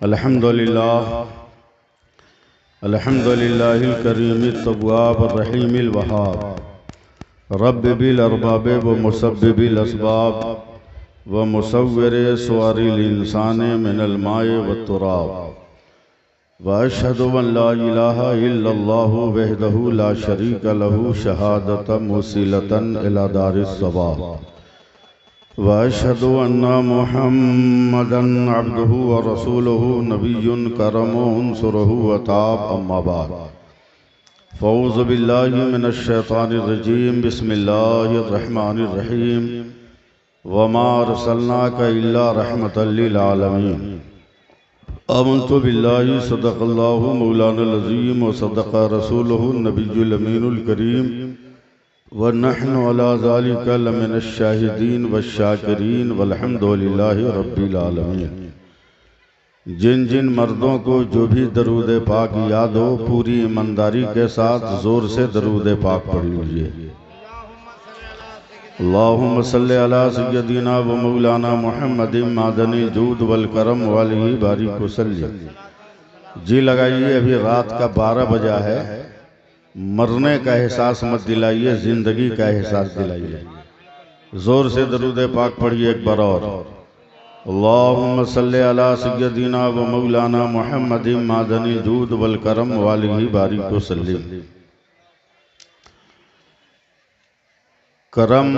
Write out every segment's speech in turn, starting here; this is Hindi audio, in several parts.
अल्हम्दुलिल्लाह अल्हम्दुलिल्लाहिल करीमित तव्वाब अर्रहीमिल वहाब रब्ब बिल अरबाब व मुसब्बिबिल असबाब व मुसव्विर सवारिल इंसान मिनल माए व तुराब व अशहदु अन ला इलाहा इल्लल्लाहु वहदहु ला शरीका लहु शहादतन मुसिलतन इला दारिस सवाब व अशहदु अन्ना मुहम्मदन अब्दुहु व रसूलुहु नबियुन करमु उनसुरहु व ताब अम्मा बाद फ़ऊज़ु बिल्लाहि मिनश शैतानिर रजीम बिस्मिल्लाहिर रहमानिर रहीम वमा अरसलनाका इल्ला रहमतल लिल आलमीन आमन्तु बिल्लाहि सदक़ल्लाहु मौलानल अज़ीम व सदक़ रसूलुहु नबियुल अमीनुल करीम व नहनु अला ज़ालिका लमिनश शाहिदीन व शाकिरीन वल्हम्दुलिल्लाहि रब्बिल आलमीन। जिन जिन मर्दों को जो भी दरूद पाक याद हो पूरी ईमानदारी के साथ जोर से दरूद पाक पढ़ लीजिए। अल्लाहुम्मा सल्लि अला सय्यदिना व मौलाना मुहम्मदिन मादनिल जूद वल करम वालिही बारिक वसल्लम। जी लगाइए, अभी रात का 12 बजा है। मरने का एहसास मत दिलाइए, जिंदगी का एहसास दिलाइए। जोर से दरूद पाक पढ़िए एक बार और। अल्लाहुम्मा सल्लि अला सय्यदिना व मौलाना मुहम्मदिन मादनिल जूद वल करम वालिही बारिक वसल्लम। करम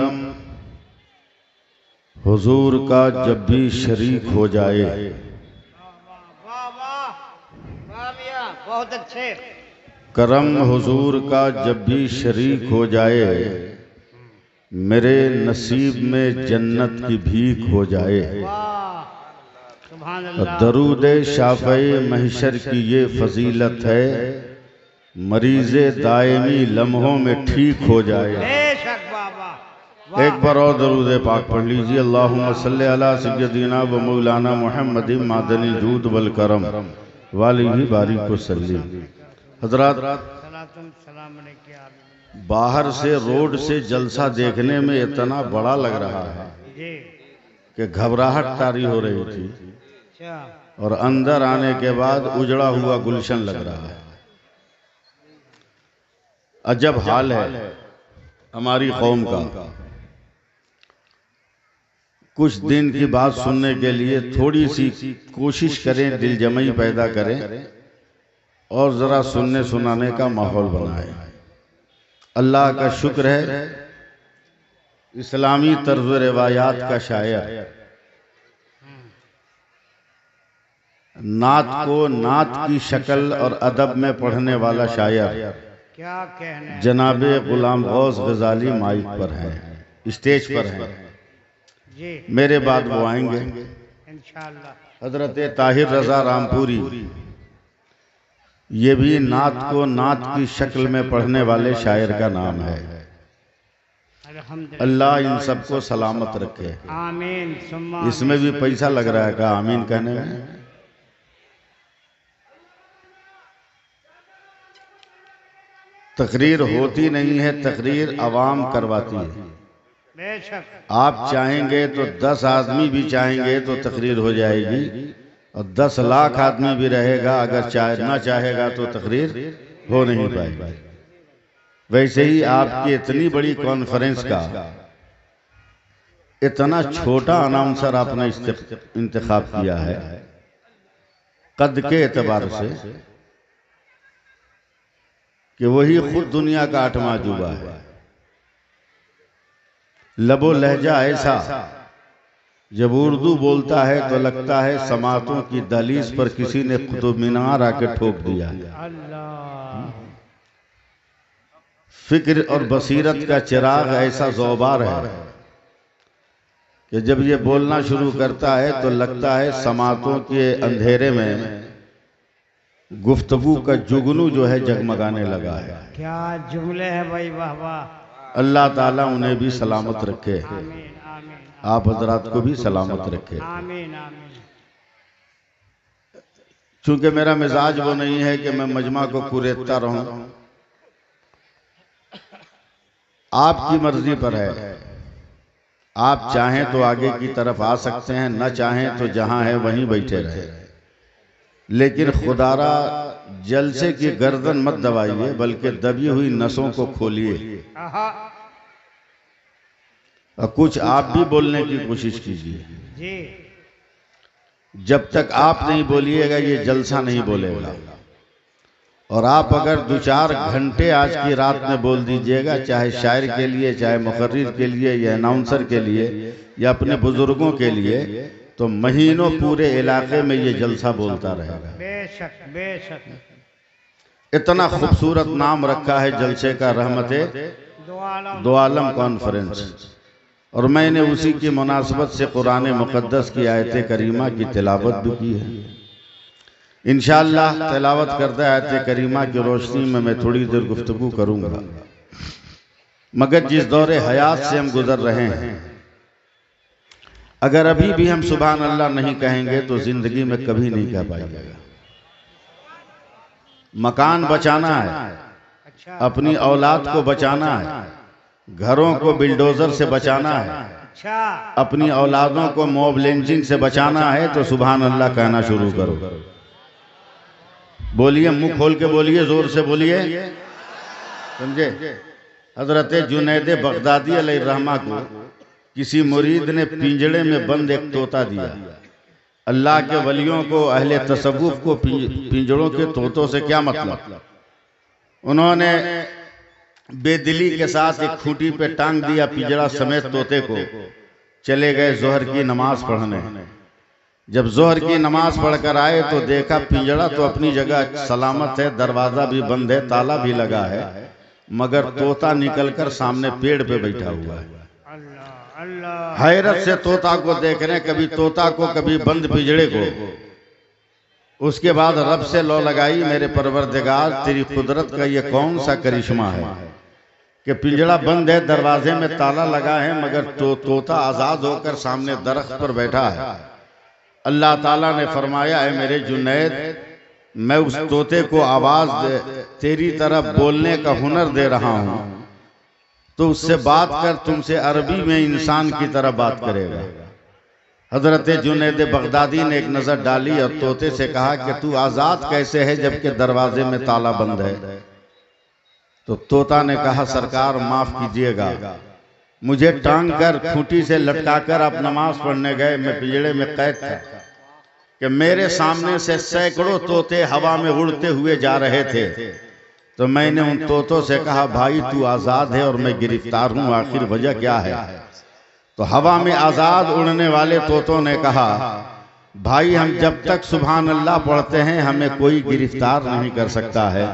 हुजूर का जब भी शरीक हो जाए, बहुत अच्छे। करम हुजूर का जब भी शरीक हो जाए, मेरे नसीब में जन्नत की भीख हो जाए। दरूद शाफ़े महशर की ये फजीलत है, मरीज़े दायमी लम्हों में ठीक हो जाए। एक बार और दरूद पाक पढ़ लीजिए। अल्लाहुम्मा सल्लि अला सय्यदिना व मौलाना मुहम्मदिन मादनिल जूद वल करम वालिही बारिक वसल्लम। हज़रात, बाहर से रोड से जलसा देखने में इतना बड़ा लग रहा है कि घबराहट तारी हो रही थी, और अंदर आने के बाद उजड़ा हुआ गुलशन लग रहा है। अजब हाल है हमारी कौम का। कुछ दिन की बात सुनने के लिए थोड़ी सी कोशिश करें, दिलजमई पैदा करें और जरा सुनने सुनाने का माहौल बनाए। अल्लाह का शुक्र है, इस्लामी तर्ज रिवायात का शायर, नात को नात की शक्ल और अदब में पढ़ने वाला शायर क्या कहने, जनाबे गुलाम गौस गजाली माइक पर हैं, स्टेज पर हैं। मेरे बाद वो आएंगे इंशाअल्लाह। हजरत ताहिर रजा रामपुरी, ये भी नात को नात की शक्ल में पढ़ने वाले शायर का नाम है। अल्लाह इन सबको सलामत रखे, आमीन। इसमें भी पैसा लग रहा है का आमीन कहने में। तकरीर होती नहीं है, तकरीर आवाम करवाती है। बेशक आप चाहेंगे तो 10 आदमी भी चाहेंगे तो तकरीर हो जाएगी, और 10 लाख आदमी भी रहेगा, अगर ना चाहेगा तो तकरीर हो नहीं पाएगी। वैसे ही आपकी इतनी बड़ी कॉन्फ्रेंस का इतना छोटा अनाउंसर आपने इंतखाब किया है, कद के एतबार से, कि वही खुद दुनिया का 8वां अजूबा है। लबो लहजा ऐसा, जब उर्दू बोलता है तो लगता है समातों की दहलीज पर किसी ने कुतुब मीनार आके ठोक दिया। फिक्र और बसीरत का चिराग ऐसा ज़ौबार है कि जब ये बोलना शुरू करता है तो लगता है समातों के अंधेरे में गुफ्तगू का जुगनू जो है जगमगाने लगा है। क्या जुमले हैं भाई, वाह वाह। अल्लाह ताला उन्हें भी सलामत रखे, आमीन आमीन। आप हजरात को भी सलामत रखे। आमीन आमीन। चूंकि मेरा मिजाज वो नहीं है कि मैं मजमा को कुरेदता रहूं, आपकी मर्जी पर है। आप चाहें तो आगे की तरफ आ सकते हैं, न चाहें तो जहां है वहीं बैठे रहे। लेकिन खुदारा जलसे की गर्दन मत दबाइए, बल्कि दबी हुई नसों को खोलिए आहा और कुछ आप भी बोलने की कोशिश कीजिए। जी जब तक आप नहीं बोलिएगा ये जलसा नहीं बोलेगा। और आप अगर 2-4 घंटे आज की रात में बोल दीजिएगा, चाहे शायर के लिए, चाहे मुकर्रिर के लिए, या अनाउंसर के लिए, या अपने बुजुर्गों के लिए, तो महीनों पूरे इलाके में ये जलसा बोलता रहेगा। बेशक बेशक। इतना खूबसूरत नाम रखा है जलसे का, रहमते दो आलम कॉन्फ्रेंस। और मैंने उसी की मुनासबत से कुरान मुक़द्दस की आयत करीमा की तिलावत भी की है। इंशाअल्लाह तिलावत करते आयत करीमा की रोशनी में मैं थोड़ी देर गुफ्तगू करूंगा। मगर जिस दौरे हयात से हम गुजर रहे हैं, अगर अभी भी हम सुभान अल्लाह नहीं कहेंगे तो जिंदगी में कभी नहीं कह पाएंगे। मकान बचाना है, अच्छा अपनी औलाद को बचाना है, घरों को बिल्डोजर से बचाना है, अच्छा अपनी औलादों को मॉब लिंचिंग से बचाना है, तो सुभान अल्लाह कहना शुरू करो। बोलिए, मुंह खोल के बोलिए, जोर से बोलिए, समझे। हजरत जुनैद बगदादी अलैहिर्रहमा को किसी मुरीद ने पिंजड़े में बंद एक तोता दिया। अल्लाह के वलियों को, अहले तसव्वुफ को पिंजड़ों के तोतों से क्या मतलब। उन्होंने बेदिली के साथ एक खूंटी पे टांग दिया पिंजड़ा समेत तोते को, चले गए जोहर की नमाज पढ़ने। जब जोहर की नमाज पढ़कर आए तो देखा पिंजड़ा तो अपनी जगह सलामत है, दरवाजा भी बंद है, ताला भी लगा है, मगर तोता निकलकर सामने पेड़ पे बैठा हुआ है। अल्लाह अल्लाह। हैरत से तोता को देख रहे, कभी तोता को, कभी बंद पिंजड़े को। उसके बाद रब से लौ लगाई, मेरे परवरदिगार तेरी कुदरत का ये कौन सा करिश्मा है कि पिंजड़ा बंद है, दरवाजे में ताला लगा है, मगर तोता आजाद होकर सामने दरख्त पर बैठा है। अल्लाह ताला ने फरमाया, है मेरे जुनैद, मैं उस तोते को आवाज तेरी तरफ बोलने का हुनर दे रहा हूं, तो उससे बात कर, तुमसे अरबी में इंसान की तरह बात करेगा। हजरत जुनैद बगदादी ने एक नजर डाली और तोते से कहा कि तू आजाद कैसे है जबकि दरवाजे में ताला बंद है। तो तोता ने कहा, सरकार माफ कीजिएगा, मुझे टांग कर खूंटी से लटकाकर आप नमाज पढ़ने गए, मैं पिंजड़े में कैद था कि मेरे सामने से सैकड़ों तोते हवा में उड़ते हुए जा रहे थे। तो मैंने उन तोतों से कहा, भाई तू आजाद है और मैं गिरफ्तार हूं, आखिर वजह क्या है। तो हवा में आजाद उड़ने वाले तोतों ने कहा, भाई हम जब तक सुभान अल्लाह पढ़ते हैं हमें कोई गिरफ्तार नहीं कर सकता है,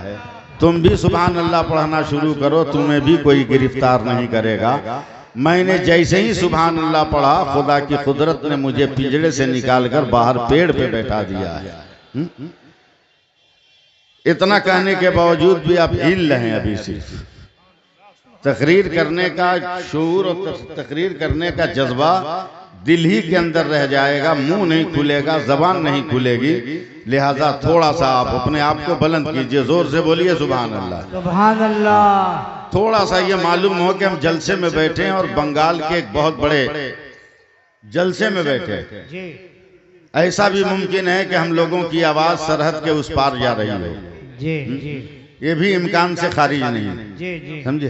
तुम भी सुभान अल्लाह पढ़ना शुरू करो, तुम्हें भी कोई गिरफ्तार नहीं करेगा। मैंने जैसे ही सुभान अल्लाह पढ़ा, खुदा की कुदरत ने मुझे पिंजड़े से निकालकर बाहर पेड़ पे बैठा दिया है। इतना कहने के बावजूद भी आप हिल रहे हैं। अभी सिर्फ तकरीर करने का शऊर और तकरीर करने का जज्बा दिल ही के अंदर रह जाएगा, मुंह नहीं खुलेगा, जबान नहीं खुलेगी। लिहाजा थोड़ा सा आप अपने आप को बुलंद कीजिए, जोर से बोलिए सुभान अल्लाह सुभान अल्लाह। थोड़ा सा ये मालूम हो कि हम जलसे में बैठे हैं और बंगाल के एक बहुत बड़े जलसे में बैठे हैं। जी ऐसा भी मुमकिन है कि हम लोगों की आवाज सरहद के उस पार जा रही हो। जी जी ये भी इम्कान से खारिज नहीं है। जी जी समझे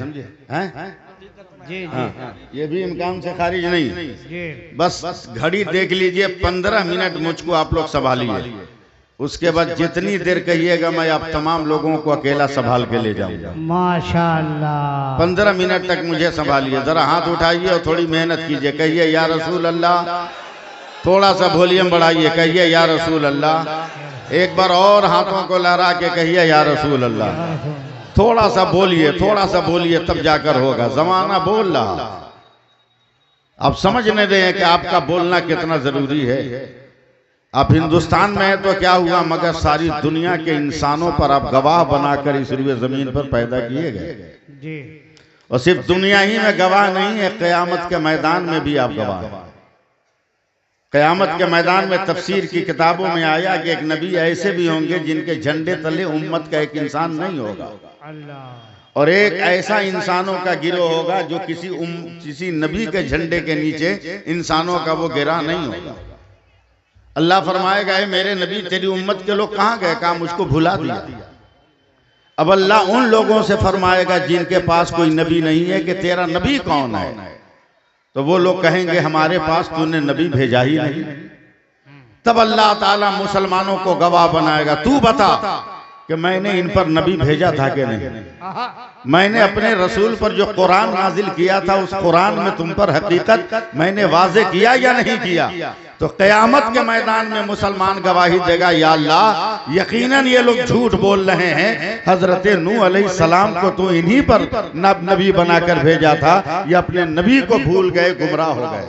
हैं? जी हाँ, ये भी इम्कान से खारिज नहीं। जी। बस घड़ी देख लीजिए, 15 मिनट मुझको आप लोग संभालिए, उसके बाद जितनी देर कहिएगा मैं आप तमाम लोगों को अकेला संभाल के ले जाऊंगा। माशाअल्लाह। 15 मिनट तक मुझे संभालिए। जरा हाथ उठाइए और थोड़ी मेहनत कीजिए, कहिए या रसूल अल्लाह। थोड़ा सा वॉल्यूम बढ़ाइए, कहिए या रसूल अल्लाह। एक बार और हाथों को लहरा के कहिए या रसूल अल्लाह। थोड़ा सा बोलिए, थोड़ा सा बोलिए, तब जाकर होगा। जमाना बोल रहा, आप समझने दें कि आपका बोलना कितना जरूरी है। आप हिंदुस्तान में है तो क्या हुआ, मगर सारी दुनिया के इंसानों पर आप गवाह बनाकर इस रुए जमीन पर पैदा किए गए। जी। और सिर्फ दुनिया ही में गवाह नहीं है, क़यामत के मैदान में भी आप गवाह हैं। क़यामत के मैदान में तफसीर की किताबों में आया कि एक नबी ऐसे भी होंगे जिनके झंडे तले उम्मत का एक इंसान नहीं होगा, अल्लाह। और एक ऐसा इंसानों का गिरोह होगा जो किसी नबी के झंडे के नीचे इंसानों का वो गिरा नहीं होगा। अल्लाह फरमाएगा है मेरे नबी तेरी उम्मत के लोग कहाँ गए, कहा मुझको भुला दिया। अब अल्लाह उन लोगों से फरमाएगा जिनके पास कोई नबी नहीं है कि तेरा नबी कौन है, तो वो लोग कहेंगे हमारे पास तूने नबी भेजा ही नहीं। तब अल्लाह ताला मुसलमानों को गवाह बनाएगा, तू बता कि मैंने इन पर नबी भेजा था कि नहीं, मैंने अपने रसूल पर जो कुरान नाजिल किया था उस कुरान में तुम पर हकीकत मैंने वाजे किया या नहीं किया। तो क़यामत के मैदान में मुसलमान गवाही देगा, या अल्लाह यकीनन ये लोग झूठ बोल रहे हैं, हजरत नूह अलैहिस्सलाम को तू इन्हीं पर नबी बनाकर भेजा था, ये अपने नबी को भूल गए, गुमराह हो गए।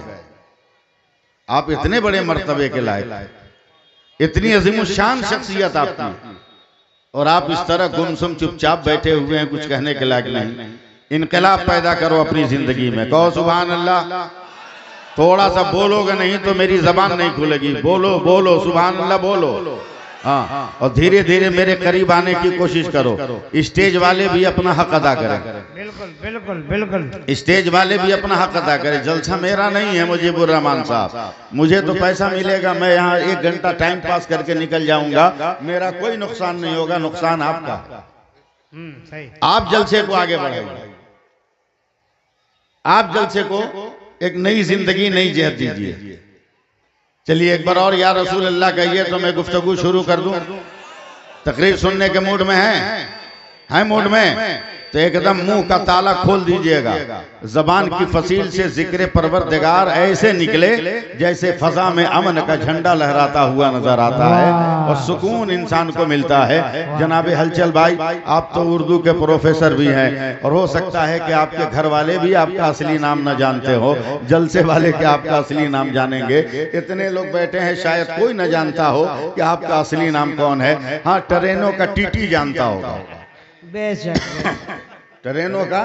आप इतने बड़े मर्तबे के लायक, इतनी अजीमुशान शख्सियत आपकी, और आप इस तरह गुमसुम चुपचाप बैठे हुए हैं, कुछ कहने के लायक नहीं। इनकलाब पैदा करो अपनी जिंदगी में, कहो सुभान अल्लाह। थोड़ा सा बोलोगे नहीं तो मेरी जबान नहीं खुलेगी, बोलो बोलो सुभान अल्लाह बोलो। हाँ, और धीरे धीरे मेरे करीब आने की कोशिश करो। स्टेज वाले भी अपना हक अदा करें, बिल्कुल बिल्कुल बिल्कुल। स्टेज वाले भी अपना हक अदा करें। जलसा मेरा नहीं है मुजीबुर रहमान साहब, मुझे तो पैसा मिलेगा, मैं यहाँ 1 घंटा टाइम पास करके निकल जाऊंगा, मेरा कोई नुकसान नहीं होगा, नुकसान आपका। सही। आप जलसे को आगे बढ़ाइए, आप जलसे को एक नई जिंदगी नई जहत दीजिए। चलिए एक बार और या रसूल अल्लाह कहिए तो मैं गुफ्तगू शुरू कर दूं। तकरीर सुनने के मूड में है मूड में, तो एकदम मुंह का ताला खोल दीजिएगा। जबान की फसील से जिक्र परवरदिगार ऐसे निकले जैसे फजा में अमन का झंडा लहराता हुआ नजर आता है, और सुकून इंसान को मिलता है। जनाबे हलचल भाई, आप तो उर्दू के प्रोफेसर भी हैं, और हो सकता है कि आपके घर वाले भी आपका असली नाम न जानते हो, जलसे वाले के आपका असली नाम जानेंगे। इतने लोग बैठे हैं, शायद कोई न जानता हो कि आपका असली नाम कौन है। हाँ, ट्रेनों का टीटी जानता होगा, ट्रेनों का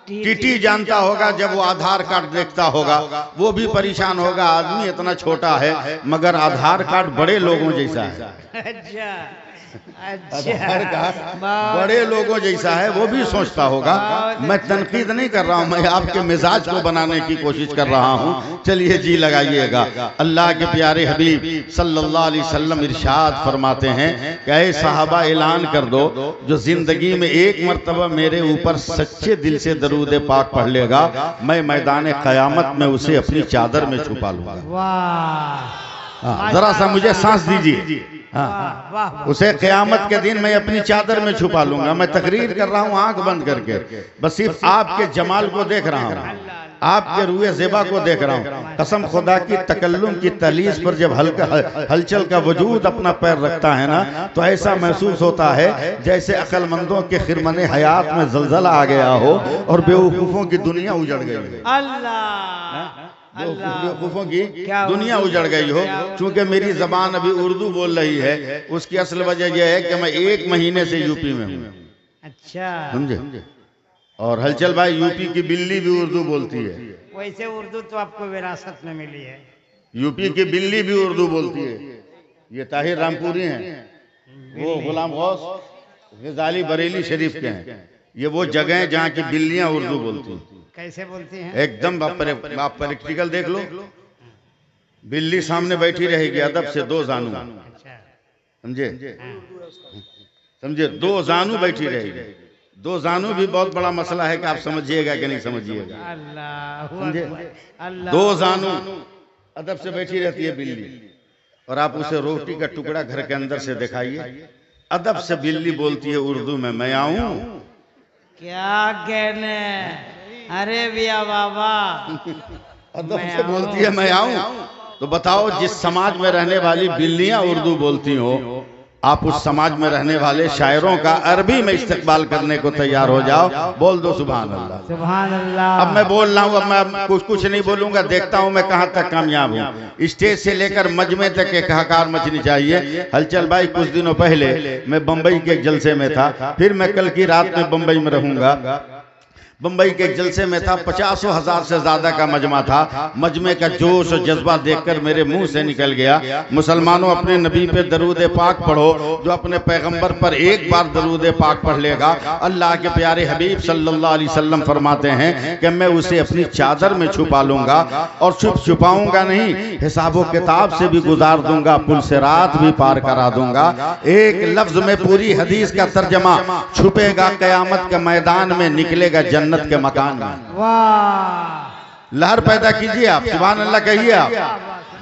टीटी जानता होगा। जब वो आधार कार्ड देखता होगा वो भी परेशान होगा, आदमी इतना छोटा है मगर आधार कार्ड बड़े लोगों जैसा है। आधार कार्ड बड़े लोगों जैसा है, वो भी सोचता होगा। मैं तनकीद नहीं कर रहा हूँ, मैं आपके मिजाज को बनाने की कोशिश कर रहा हूँ। चलिए जी लगाइएगा। अल्लाह के प्यारे हबीब सल्लल्लाहु अलैहि वसल्लम इरशाद फरमाते हैं कि ऐ सहाबा ऐलान कर दो, जो जिंदगी में एक मर्तबा मेरे ऊपर सच्चे दिल से दरूद पाक पढ़ लेगा, मैं मैदान क़यामत में उसे अपनी चादर में छुपा लूंगा। जरा सा मुझे सांस दीजिए। हाँ, उसे क़यामत के दिन मैं अपनी चादर में छुपा लूंगा। मैं तकरीर कर रहा हूँ आंख बंद करके, बस सिर्फ आपके जमाल को देख रहा हूँ, आपके रूए ज़ेबा को देख रहा हूँ। कसम खुदा की तकल्लुम की तलीस पर जब हलचल का वजूद अपना पैर रखता है ना, तो ऐसा महसूस होता है जैसे अक्लमंदों के खिरमने हयात में जलजला आ गया हो और बेवकूफ़ों की दुनिया उजड़ गई। अल्लाह, बेवकूफों की दुनिया उजड़ गई हो। चूंकि मेरी जबान अभी उर्दू बोल रही है, उसकी असल वजह यह है कि मैं 1 महीने से यूपी में हूँ। अच्छा, समझे? और हलचल भाई, यूपी की बिल्ली भी उर्दू बोलती है। वैसे उर्दू तो आपको विरासत में मिली है। यूपी की बिल्ली भी उर्दू बोलती है। ये ताहिर रामपुरी हैं, वो गुलाम गौस ग़ज़ाली बरेली शरीफ के हैं। ये वो जगह है जहाँ की बिल्लियाँ उर्दू बोलती हैं। कैसे बोलती हैं? एकदम आप प्रैक्टिकल देख लो, बिल्ली सामने बैठी रहेगी अदब से 2 जानू, समझे? समझे? 2 जानू बैठी रहेगी। 2 जानू भी बहुत बड़ा मसला है कि आप समझिएगा कि नहीं समझिएगा। समझे? 2 जानू अदब से बैठी रहती है बिल्ली, और आप उसे रोटी का टुकड़ा घर के अंदर से दिखाइए, अदब से बिल्ली बोलती है उर्दू में, मैं आऊं। क्या कहने, अरे भैया बाबा, अदब से बोलती है मैं आऊं। तो बताओ, जिस समाज में रहने वाली बिल्लियां उर्दू बोलती हो, आप उस समाज में रहने वाले शायरों का अरबी में इस्तेमाल करने को तैयार हो जाओ। बोल दो सुभान अल्लाह, सुभान अल्लाह। अब मैं बोल रहा हूँ, अब मैं कुछ नहीं बोलूंगा, देखता हूँ मैं कहाँ तक कामयाब हूँ। स्टेज से लेकर मजमे तक एक हाहाकार मचनी चाहिए। हलचल भाई, कुछ दिनों पहले मैं बम्बई के एक जलसे में था, फिर मैं कल की रात में बम्बई में रहूंगा। बंबई के एक जलसे में था, 50,000 से ज्यादा का मजमा था। मजमे का जोश और जज्बा देखकर मेरे मुंह से निकल गया, मुसलमानों अपने नबी पे दरूद पाक पढ़ो। जो अपने पैगंबर पर एक बार दरूद पाक पढ़ लेगा, अल्लाह के प्यारे हबीब सल्लल्लाहु अलैहि वसल्लम फरमाते हैं कि मैं उसे अपनी चादर में छुपा लूंगा, और छुपाऊंगा नहीं, हिसाबो किताब से भी गुजार दूंगा, पुल से रात भी पार करा दूंगा। एक लफ्ज में पूरी हदीस का तर्जमा, छुपेगा कयामत के मैदान में, निकलेगा जन्नत के मकान में। वाह, लहर पैदा कीजिए आप, सुभान अल्लाह कहिए आप।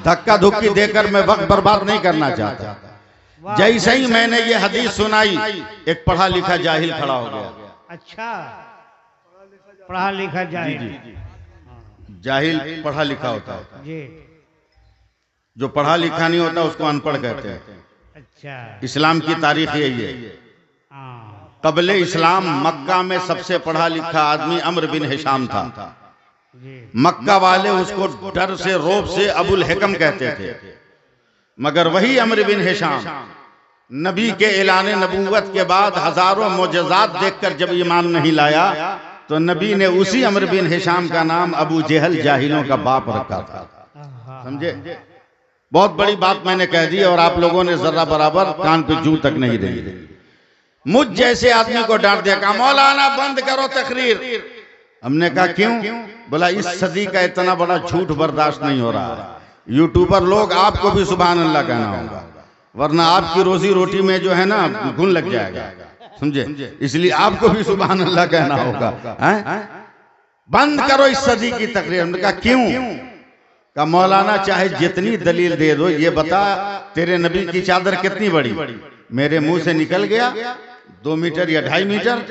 धक्का धुक्की देकर मैं वक्त बर्बाद नहीं करना चाहता। जैसे ही मैंने ये हदीस सुनाई, एक पढ़ा लिखा जाहिल खड़ा हो गया। अच्छा, पढ़ा लिखा जाहिल। जाहिल पढ़ा लिखा होता है जी, जो पढ़ा लिखा नहीं होता उसको अनपढ़ कहते हैं। अच्छा, इस्लाम की तारीख यही है। हाँ, कबले इस्लाम मक्का में सबसे पढ़ा लिखा आदमी अम्र बिन हिशाम था। जी, मक्का वाले उसको डर से, रौब से अबुल हिकम कहते थे। मगर वही अम्र बिन हिशाम नबी के ऐलान नबूवत के बाद हजारों मोजज़ात देखकर जब ईमान नहीं लाया, तो नबी ने उसी अम्र बिन हिशाम का नाम अबू जहल, जाहिलों का बाप रखा था। समझे? बहुत बड़ी बात मैंने कह दी और आप लोगों ने जरा बराबर कान पे जूं तक नहीं रही। मुझ जैसे आदमी को डांट दिया, कहा मौलाना बंद करो तकरीर। हमने कहा क्यों? बोला इस सदी का इतना बड़ा झूठ बर्दाश्त नहीं हो रहा। यूट्यूबर लोग आपको भी सुभान अल्लाह कहना होगा, वरना आपकी रोजी रोटी में जो है ना घुन लग जाएगा। समझे? इसलिए आपको भी सुभान अल्लाह कहना होगा। बंद करो इस सदी की तकरीर। हमने कहा क्यों? का मौलाना चाहे जितनी दलील दे दो, ये बता तेरे नबी की चादर कितनी बड़ी? मेरे मुंह से निकल गया 2 मीटर या 2.5 मीटर।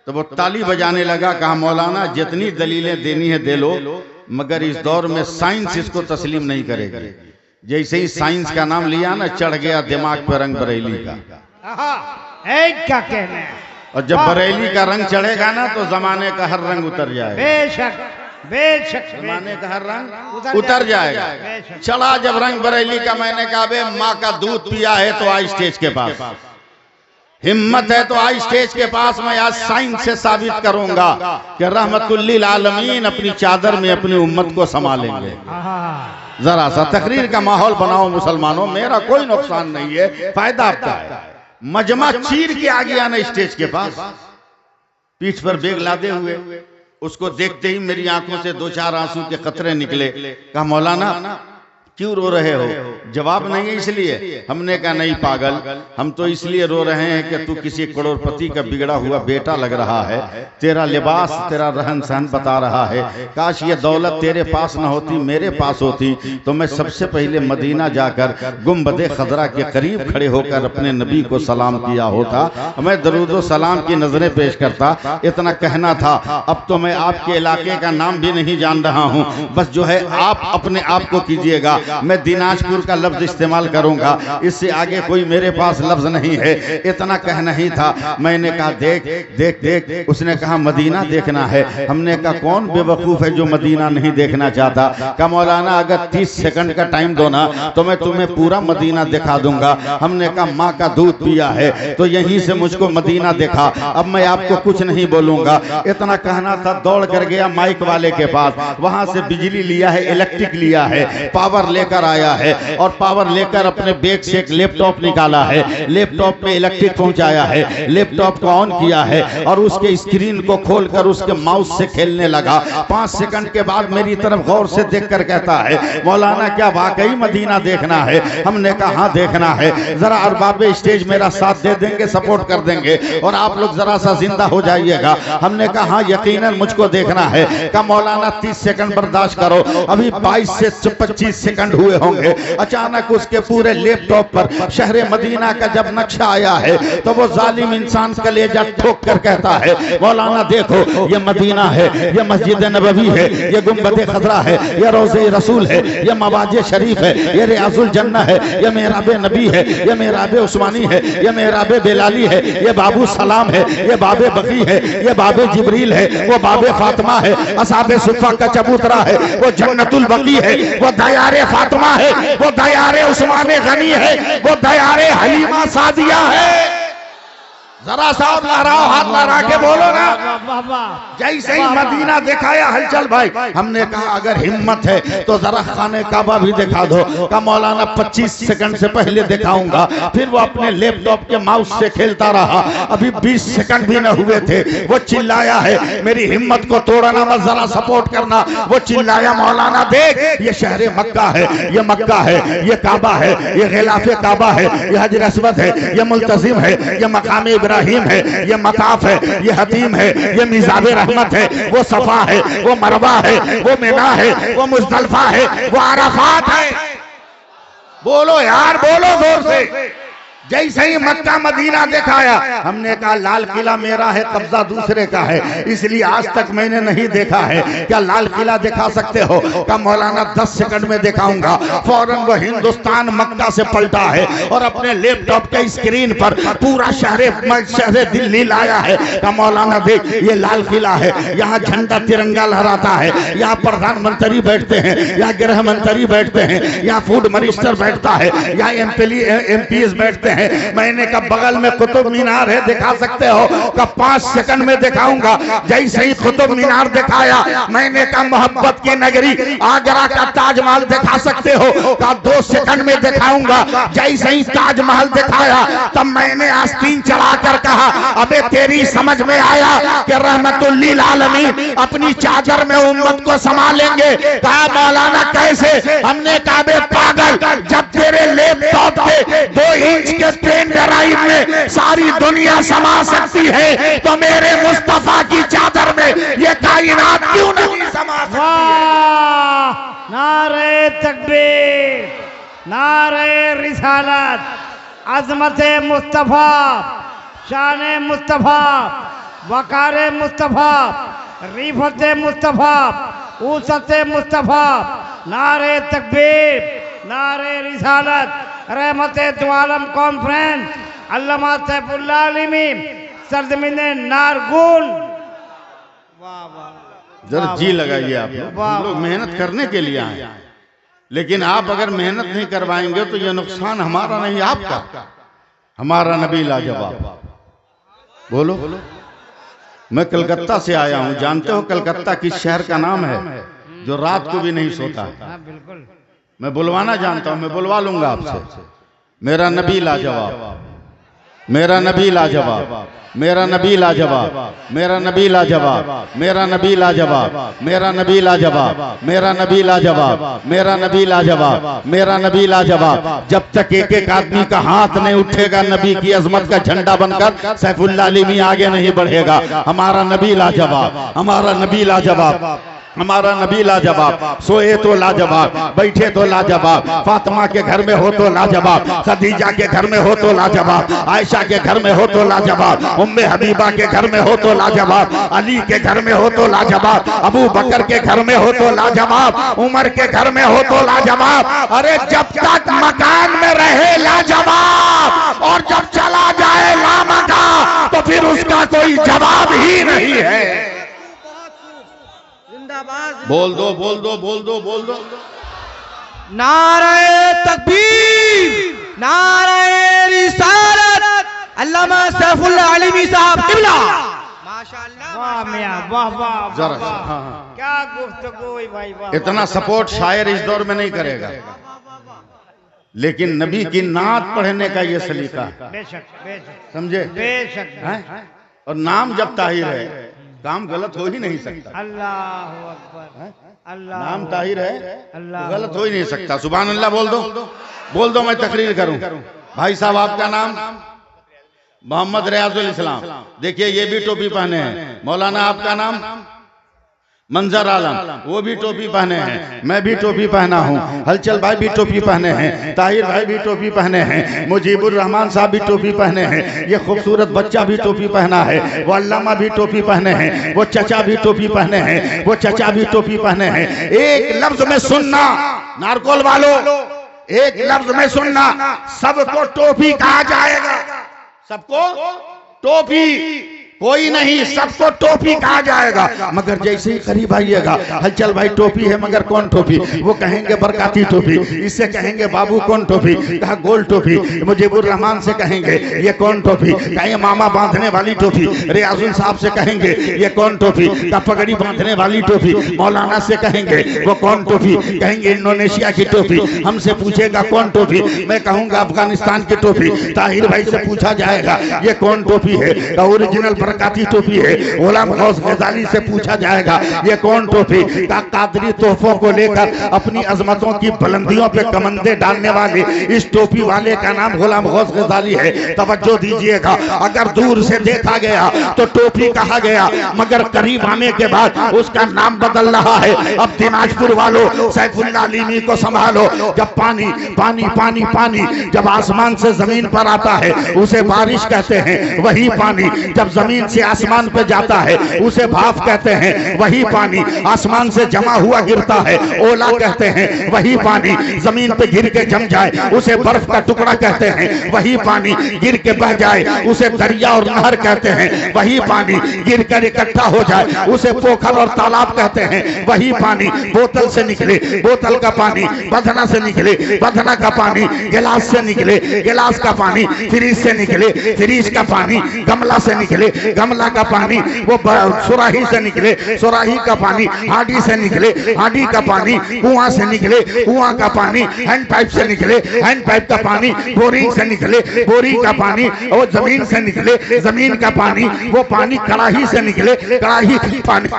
तो वो ताली बजाने लगा, कहा मौलाना जितनी दलीलें देनी है दे लो, मगर इस दौर में साइंस इसको तस्लीम नहीं करेगी। जैसे ही साइंस का नाम लिया ना, चढ़ गया दिमाग पर रंग बरेली का। क्या कहना है? और जब बरेली का रंग चढ़ेगा ना, तो जमाने का हर रंग उतर जाएगा। बेशक, बेशक, जमाने का हर रंग उतर जाएगा। चढ़ा जब रंग बरेली का, मैंने कहा बे माँ का दूध पिया है तो आई स्टेज के पास, हिम्मत है तो आई स्टेज के पास। मैं आज साइंस से साबित करूंगा कि रहमतुल लिल आलमीन अपनी चादर में अपनी उम्मत को संभालेंगे। जरा सा तकरीर का माहौल बनाओ मुसलमानों, मेरा कोई नुकसान नहीं है, फायदा आपका है। मजमा चीर के आ गया ना स्टेज के पास, पीठ पर बेग लादे हुए। उसको देखते ही मेरी आंखों से 2-4 आंसू के कतरे निकले। कहा मौलाना क्यों रो रहे हो? जवाब नहीं है इसलिए। हमने कहा नहीं पागल, हम तो इसलिए रो रहे हैं कि तू किसी करोड़पति का बिगड़ा हुआ बेटा लग रहा है। तेरा लिबास, तेरा रहन सहन बता रहा है। काश ये दौलत तेरे पास न होती, मेरे पास होती, तो मैं सबसे पहले मदीना जाकर गुंबदे खजरा के करीब खड़े होकर अपने नबी को सलाम किया होता, मैं दरूद व सलाम की नजरें पेश करता। इतना कहना था। अब तो मैं आपके इलाके का नाम भी नहीं जान रहा हूँ, बस जो है आप अपने आप को कीजिएगा। मैं दिनाजपुर का लफ्ज इस्तेमाल करूंगा, इससे आगे कोई मेरे पास लफ्ज नहीं है। इतना कहना ही था। मैंने कहा देख देख देख। उसने कहा मदीना देखना है। हमने कहा कौन बेवकूफ है जो मदीना नहीं देखना चाहता? कहा मौलाना अगर 30 सेकंड का टाइम दो ना, तो मैं तुम्हें पूरा मदीना दिखा दूंगा। हमने कहा माँ का दूध पिया है तो यहीं से मुझको मदीना दिखा, अब मैं आपको कुछ नहीं बोलूंगा। इतना कहना था, दौड़ कर गया माइक वाले के पास, वहां से बिजली लिया है, इलेक्ट्रिक लिया है, पावर लेकर आया है, और पावर लेकर अपने बैग से एक लैपटॉप निकाला है। लैपटॉप में इलेक्ट्रिक पहुंचाया है, लैपटॉप को ऑन किया है और उसके स्क्रीन को खोलकर उसके माउस से खेलने लगा। 5 सेकंड के बाद मेरी तरफ गौर से देखकर कहता है मौलाना क्या वाकई मदीना देखना है? हमने कहा हाँ देखना है। जरा अरबाब स्टेज मेरा साथ दे देंगे, सपोर्ट कर देंगे और आप लोग जरा सा जिंदा हो जाइएगा। हमने कहा हाँ यकीनन मुझको देखना है। कहा मौलाना 30 सेकंड बर्दाश्त करो, अभी 22 से 25 सेकंड हुए होंगे। अचानक उसके पूरे लैपटॉप पर शहर मदीना का जब नक्शा आया है, तो वो जालिम इंसान कलेजा ठोक कर कहता है मौलाना देखो ये मदीना है, ये मस्जिद नबवी है, ये गुंबद खजरा है, ये रोज़े रसूल है, ये मवाजे शरीफ है, ये रियाजुल जन्नह है, ये मेहराब नबी है, ये मेहराब उस्मानी है, ये मेहराब बेलाली है, ये बाबू सलाम है, ये बाबे बकी है, ये बाबे जिब्रील है, वो बाबे फातिमा है, असहाबे सुफ़ा का चबूतरा है, वो जन्नतुल बकी है, वो दयारे फातिमा है, वो दयारे उस्माने गनी है, वो दयारे हलीमा सादिया है। जरा साहब लहराओ, हाथ लहरा के बोलो ना। वाह वाह जैसे ही मदीना दिखाया हलचल भाई, हमने कहा अगर हिम्मत है तो जरा खाने काबा भी दिखा दो। का मौलाना 25 सेकंड से पहले दिखाऊंगा। फिर वो अपने लैपटॉप के माउस से खेलता रहा, अभी 20 सेकंड भी न हुए थे, वो चिल्लाया है मेरी हिम्मत को तोड़ना मत, जरा सपोर्ट करना। वो चिल्लाया मौलाना देख ये शहर मक्का है, ये मक्का है, ये काबा है, ये गिलाफे काबा है, ये हजर अस्वद है, ये मुल्तजिम है, ये मकाम इब्राहिम है, ये मकाफ है, ये हतीम है, ये मिजाबे रहमत है, वो सफा है, वो मरवा है, वो मिना है, वो मुज़दलिफा है, वो अराफात है। बोलो यार, बोलो जोर से। जैसे ही मक्का मदीना दिखाया, हमने कहा लाल किला मेरा है, कब्जा दूसरे का है, इसलिए आज तक मैंने नहीं देखा है। क्या लाल किला दिखा सकते हो? का मौलाना 10 सेकंड में दिखाऊंगा। फौरन वो हिंदुस्तान मक्का से पलटा है और अपने लैपटॉप के स्क्रीन पर पूरा शहर दिल्ली लाया है। का मौलाना देख ये लाल किला है, यहाँ झंडा तिरंगा लहराता है, यहाँ प्रधानमंत्री बैठते हैं, यहाँ गृह मंत्री बैठते हैं, यहाँ फूड मिनिस्टर बैठता है, यहाँ MP बैठते हैं। मैंने कहा बगल में कुतुब मीनार है, दिखा सकते हो? का 5 सेकंड में दिखाऊंगा। जैसे ही कुतुब मीनार दिखाया, मैंने कहा मोहब्बत की नगरी आगरा का ताजमहल दिखा सकते हो? का 2 सेकंड में दिखाऊंगा। जैसे ही ताजमहल दिखाया, तब मैंने आस्तीन चढ़ाकर कहा अबे तेरी समझ में आया कि रहमतुल्लिल आलमीन अपनी चादर में उम्मत को संभालेंगे? कहा मौलाना कैसे? हमने कहा बे पागल, जब तेरे लैपटॉप पे 2 इंच के पेन ड्राइव में सारी दुनिया समा सकती है, तो मेरे मुस्तफा की चादर में ये कायनात क्यों नहीं समा सकती है? नारे तकबीर, नारे रिसालत, अजमत मुस्तफा, शान मुस्तफा, वकार मुस्तफा, रिफत मुस्तफा, ऊसत मुस्तफा। नारे तकबीर, नारे रिसालत, रहमत दो आलम कॉन्फ्रेंस, अल्लामा सैफुल्लाह आलिमी, सरजमीन नारगुल। वाह वाह, जरा जी लगाइए आप लोग। हम लोग मेहनत करने के लिए आए, लेकिन आप अगर मेहनत नहीं करवाएंगे तो ये नुकसान हमारा नहीं आपका। हमारा नबी लाजवाब। बोलो। मैं कलकत्ता से आया हूँ, जानते हो कलकत्ता किस शहर का नाम है जो रात को भी नहीं सोता है? बिल्कुल। मैं बुलवाना जानता हूं, मैं बुलवा लूंगा आपसे। मेरा नबी लाजवाब, मेरा नबी लाजवाब, मेरा नबी लाजवाब, मेरा नबी लाजवाब, मेरा नबी लाजवाब, मेरा नबी लाजवाब, मेरा नबी लाजवाब, मेरा नबी लाजवाब, मेरा नबी लाजवाब। जब तक एक एक आदमी का हाथ नहीं उठेगा नबी की अजमत का झंडा बनकर, सैफुल्लाह आलिमी आगे नहीं बढ़ेगा। हमारा नबी लाजवाब, हमारा नबी लाजवाब, हमारा नबी लाजवाब। सोए तो लाजवाब, बैठे तो लाजवाब, फातिमा के घर में हो तो लाजवाब, खदीजा के घर में हो तो लाजवाब, आयशा के घर में हो तो लाजवाब, उम्मे हबीबा के घर में हो तो लाजवाब, अली के घर में हो तो लाजवाब, अबू बकर के घर में हो तो लाजवाब, उमर के घर में हो तो लाजवाब। अरे जब तक मकान में रहे लाजवाब, और जब चला जाए लामका, तो फिर उसका कोई जवाब ही नहीं है। बोल दो, बोल दो, बोल दो, बोल दो। नारे तकबीर, नारे रिसालत, अल्लामा सैफुल्लाह आलिमी साहब क़िबला। माशाअल्लाह, वाह मियां, वाह वाह, जरा वाह। हाँ। क्या गुफ्तगू हुई भाई, वाह। इतना सपोर्ट शायर इस दौर में नहीं करेगा, लेकिन नबी की नात पढ़ने का ये सलीका है। बेशक बेशक, समझे? बेशक। हैं? और नाम जब ताहिर है, काम गलत हो ही नहीं सकता। अल्लाहु अकबर, अल्लाह। नाम ताहिर है, अल्लाह, तो गलत हो ही नहीं सकता। सुभान अल्लाह बोल दो, बोल दो, मैं तकरीर करूं। भाई साहब आपका नाम? मोहम्मद रियाजुल इस्लाम। देखिए ये भी टोपी पहने हैं। मौलाना आपका नाम? मंजर आलम, वो भी टोपी पहने हैं, मैं भी टोपी पहना हूँ, हलचल भाई भी टोपी पहने हैं, ताहिर भाई भी टोपी पहने हैं, मुजीबुर रहमान साहब भी टोपी पहने हैं, ये खूबसूरत बच्चा भी टोपी पहना है, वो अल्लामा भी टोपी पहने हैं, वो चचा भी टोपी पहने हैं, वो चचा भी टोपी पहने हैं। एक लफ्ज में सुनना नारकोल वालों, एक लफ्ज में सुनना, सबको टोपी कहा जाएगा, सबको टोपी। कोई नहीं, सबको टोपी कहा जाएगा। मगर जैसे ही करीब आइएगा, हलचल भाई टोपी है मगर कौन टोपी? वो कहेंगे बरकाती टोपी, इससे कहेंगे बाबू कौन टोपी? कहा गोल टोपी। मुजीबुर रहमान से कहेंगे ये कौन टोपी? कहेंगे मामा बांधने वाली टोपी। रियाजुल साहब से कहेंगे ये कौन टोपी? का पगड़ी बांधने वाली टोपी। मौलाना से कहेंगे वो कौन टोपी? कहेंगे इंडोनेशिया की टोपी। हमसे पूछेगा कौन टोपी? मैं कहूंगा अफगानिस्तान की टोपी। ताहिर भाई से पूछा जाएगा ये कौन टोपी है? का ओरिजिनल बरकाती टोपी है। गुलाम गौस गजाली से पूछा जाएगा ये कौन टोपी? का कादरी तोहफों को लेकर अपनी अजमतों की बुलंदियों पे कमंदे डालने वाले इस टोपी वाले का नाम गुलाम गौस गजाली है। तवज्जो दीजिएगा, अगर दूर से देखा गया तो टोपी कहा गया, मगर करीब आने के बाद उसका नाम बदल रहा है। अब दिनाजपुर वालों सैफुल्लाह अलीमी को संभालो। जब पानी पानी पानी पानी जब आसमान से जमीन पर आता है उसे बारिश कहते हैं, वही पानी जब जमीन से आसमान पे जाता है उसे भाप कहते हैं। वही पानी आसमान से जमा हुआ गिरता है ओला कहते हैं। वही पानी जमीन पे गिर के जम जाए उसे बर्फ का टुकड़ा कहते हैं। वही पानी गिर के बह जाए उसे दरिया और नहर कहते हैं। वही पानी गिर कर इकट्ठा हो जाए उसे पोखर और तालाब कहते हैं। वही पानी बोतल से निकले, बोतल का पानी बधना से निकले, बधना का पानी गिलास से निकले, गिलास का पानी फ्रिज से निकले, फ्रिज का पानी गमला से निकले, गमला का पानी वो सुराही से निकले, सुराही का पानी हांडी से निकले, हांडी का पानी कुआं से निकले, कुआं का पानी हैंड पाइप से निकले, हैंड पाइप का पानी बोरिंग से निकले, बोरिंग का पानी वो जमीन से निकले, जमीन का पानी वो पानी कड़ाही से निकले, कड़ाही का पानी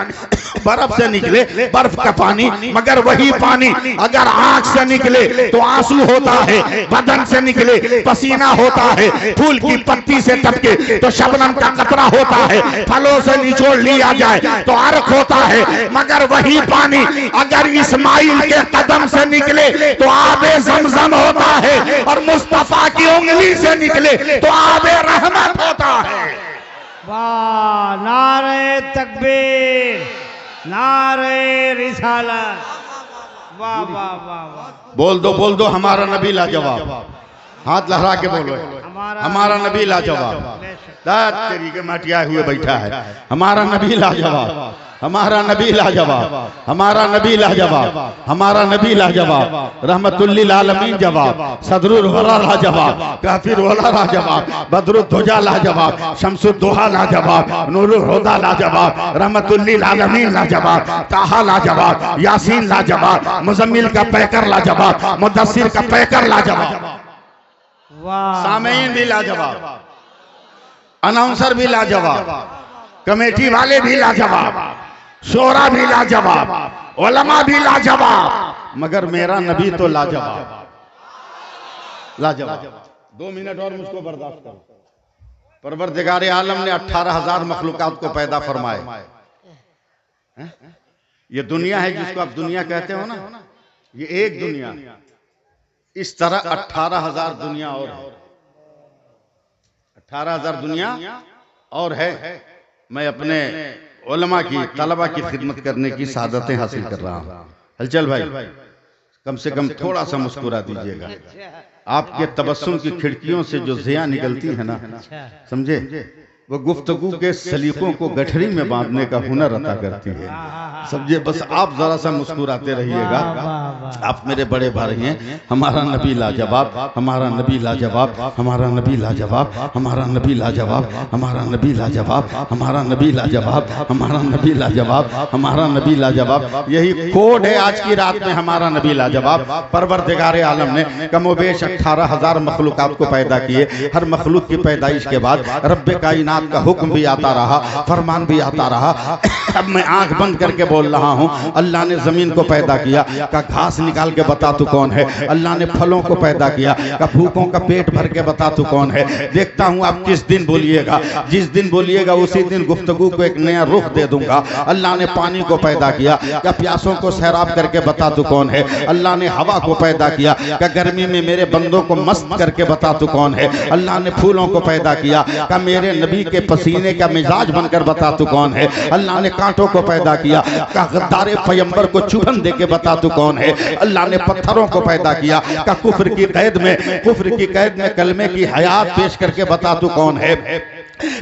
बर्फ से निकले, बर्फ का पानी। मगर वही पानी अगर आंख से निकले तो आंसू होता है, बदन से निकले पसीना होता है, फूल की पत्ती से टपके तो शबनम का कतरा होता है, फलों से निचोड़ लिया जाए तो अर्क होता है। मगर वही पानी अगर इस्माइल के कदम से निकले तो आबे ज़मज़म होता है, और मुस्तफा की उंगली से निकले तो आबे रहमत होता है। वाह, नारे तकबीर, नारे रिसालत। वाह वाह वाह वाह। बोल दो हमारा नबी लाजवाब। हाथ लहरा के बोलो हमारा नबी लाजवाब। तेरी के माटिया हुए बैठा है। हमारा नबी लाजवाब, हमारा नबी लाजवाब, हमारा नबी लाजवाब, हमारा नबी लाजवाब। रहमतुल्लिल आलमीन जवाब, सदरुल वरा लाजवाब, काफिर वला लाजवाब, बदरुद्दुजा लाजवाब, शम्सुद्दुहा लाजवाब, नूरुल हुदा लाजवाब, रहमतुल्लिल आलमीन लाजवाब, ताहा लाजवाब, यासीन लाजवाब, मुजम्मिल का पैकर लाजवाब, मुदस्सिर का पैकर लाजवाब, सामीन भी लाजवाब, अनाउंसर भी लाजवाब, कमेटी वाले भी लाजवाब, शोरा भी लाजवाब, उलमा भी लाजवाब, मगर मेरा नबी तो लाजवाब, लाजवाब। 2 मिनट और मुझको बर्दाश्त करो। परवरदिगार आलम ने 18,000 मखलूकात को पैदा फरमाए। ये दुनिया है जिसको आप दुनिया कहते हो ना, ये एक दुनिया। इस तरह 18,000 दुनिया और है, 18,000 दुनिया और है। मैं अपने उलमा की तलबा की खिदमत करने की सादतें हासिल कर रहा हूँ। हलचल भाई कम से कम थोड़ा सा मुस्कुरा दीजिएगा। आपके तबस्सुम की खिड़कियों से जो ज़िया निकलती है ना, समझे, वो गुफ्तगू के सलीकों को गठरी में बांधने का हुनर अता करती है। समझे, बस आप जरा सा मुस्कुराते रहिएगा। आप मेरे बड़े भाई हैं। हमारा नबी लाजवाब, हमारा नबी लाजवाब, हमारा नबी लाजवाब, हमारा नबी लाजवाब, हमारा नबी लाजवाब, हमारा नबी लाजवाब, हमारा नबी लाजवाब, हमारा नबी लाजवाब। यही कोड है आज की रात में, हमारा नबी लाजवाब। परवरदिगार आलम ने कमोबेश 18,000 मखलूकात को पैदा किए। हर मखलूक की पैदाइश के बाद रब्बे कायनात का हुक्म भी आता रहा, फरमान भी आता रहा। अब मैं आंख बंद करके बोल रहा हूँ। अल्लाह ने जमीन को पैदा किया, का घास निकाल के बता तू कौन है। अल्लाह ने फलों को पैदा किया, का भूखों का पेट भर के बता तू कौन है। देखता हूँ आप किस दिन बोलिएगा, जिस दिन बोलिएगा उसी दिन गुफ्तगू को एक नया रुख दे दूंगा। अल्लाह ने पानी को पैदा किया, का प्यासों को सैराब करके बता तू कौन है। अल्लाह ने हवा को पैदा किया, का गर्मी में मेरे बंदों को मस्त करके बता तू कौन है। अल्लाह ने फूलों को पैदा किया, का मेरे नबी के पसीने का मिजाज बनकर बता तू कौन है। अल्लाह ने कांटों को पैदा किया, का गद्दारे पैगंबर को चुभन दे के बता तू कौन है। अल्लाह ने पत्थरों को पैदा किया, का कुफ्र की कैद में कलमे की हयात पेश करके बता तू कौन है।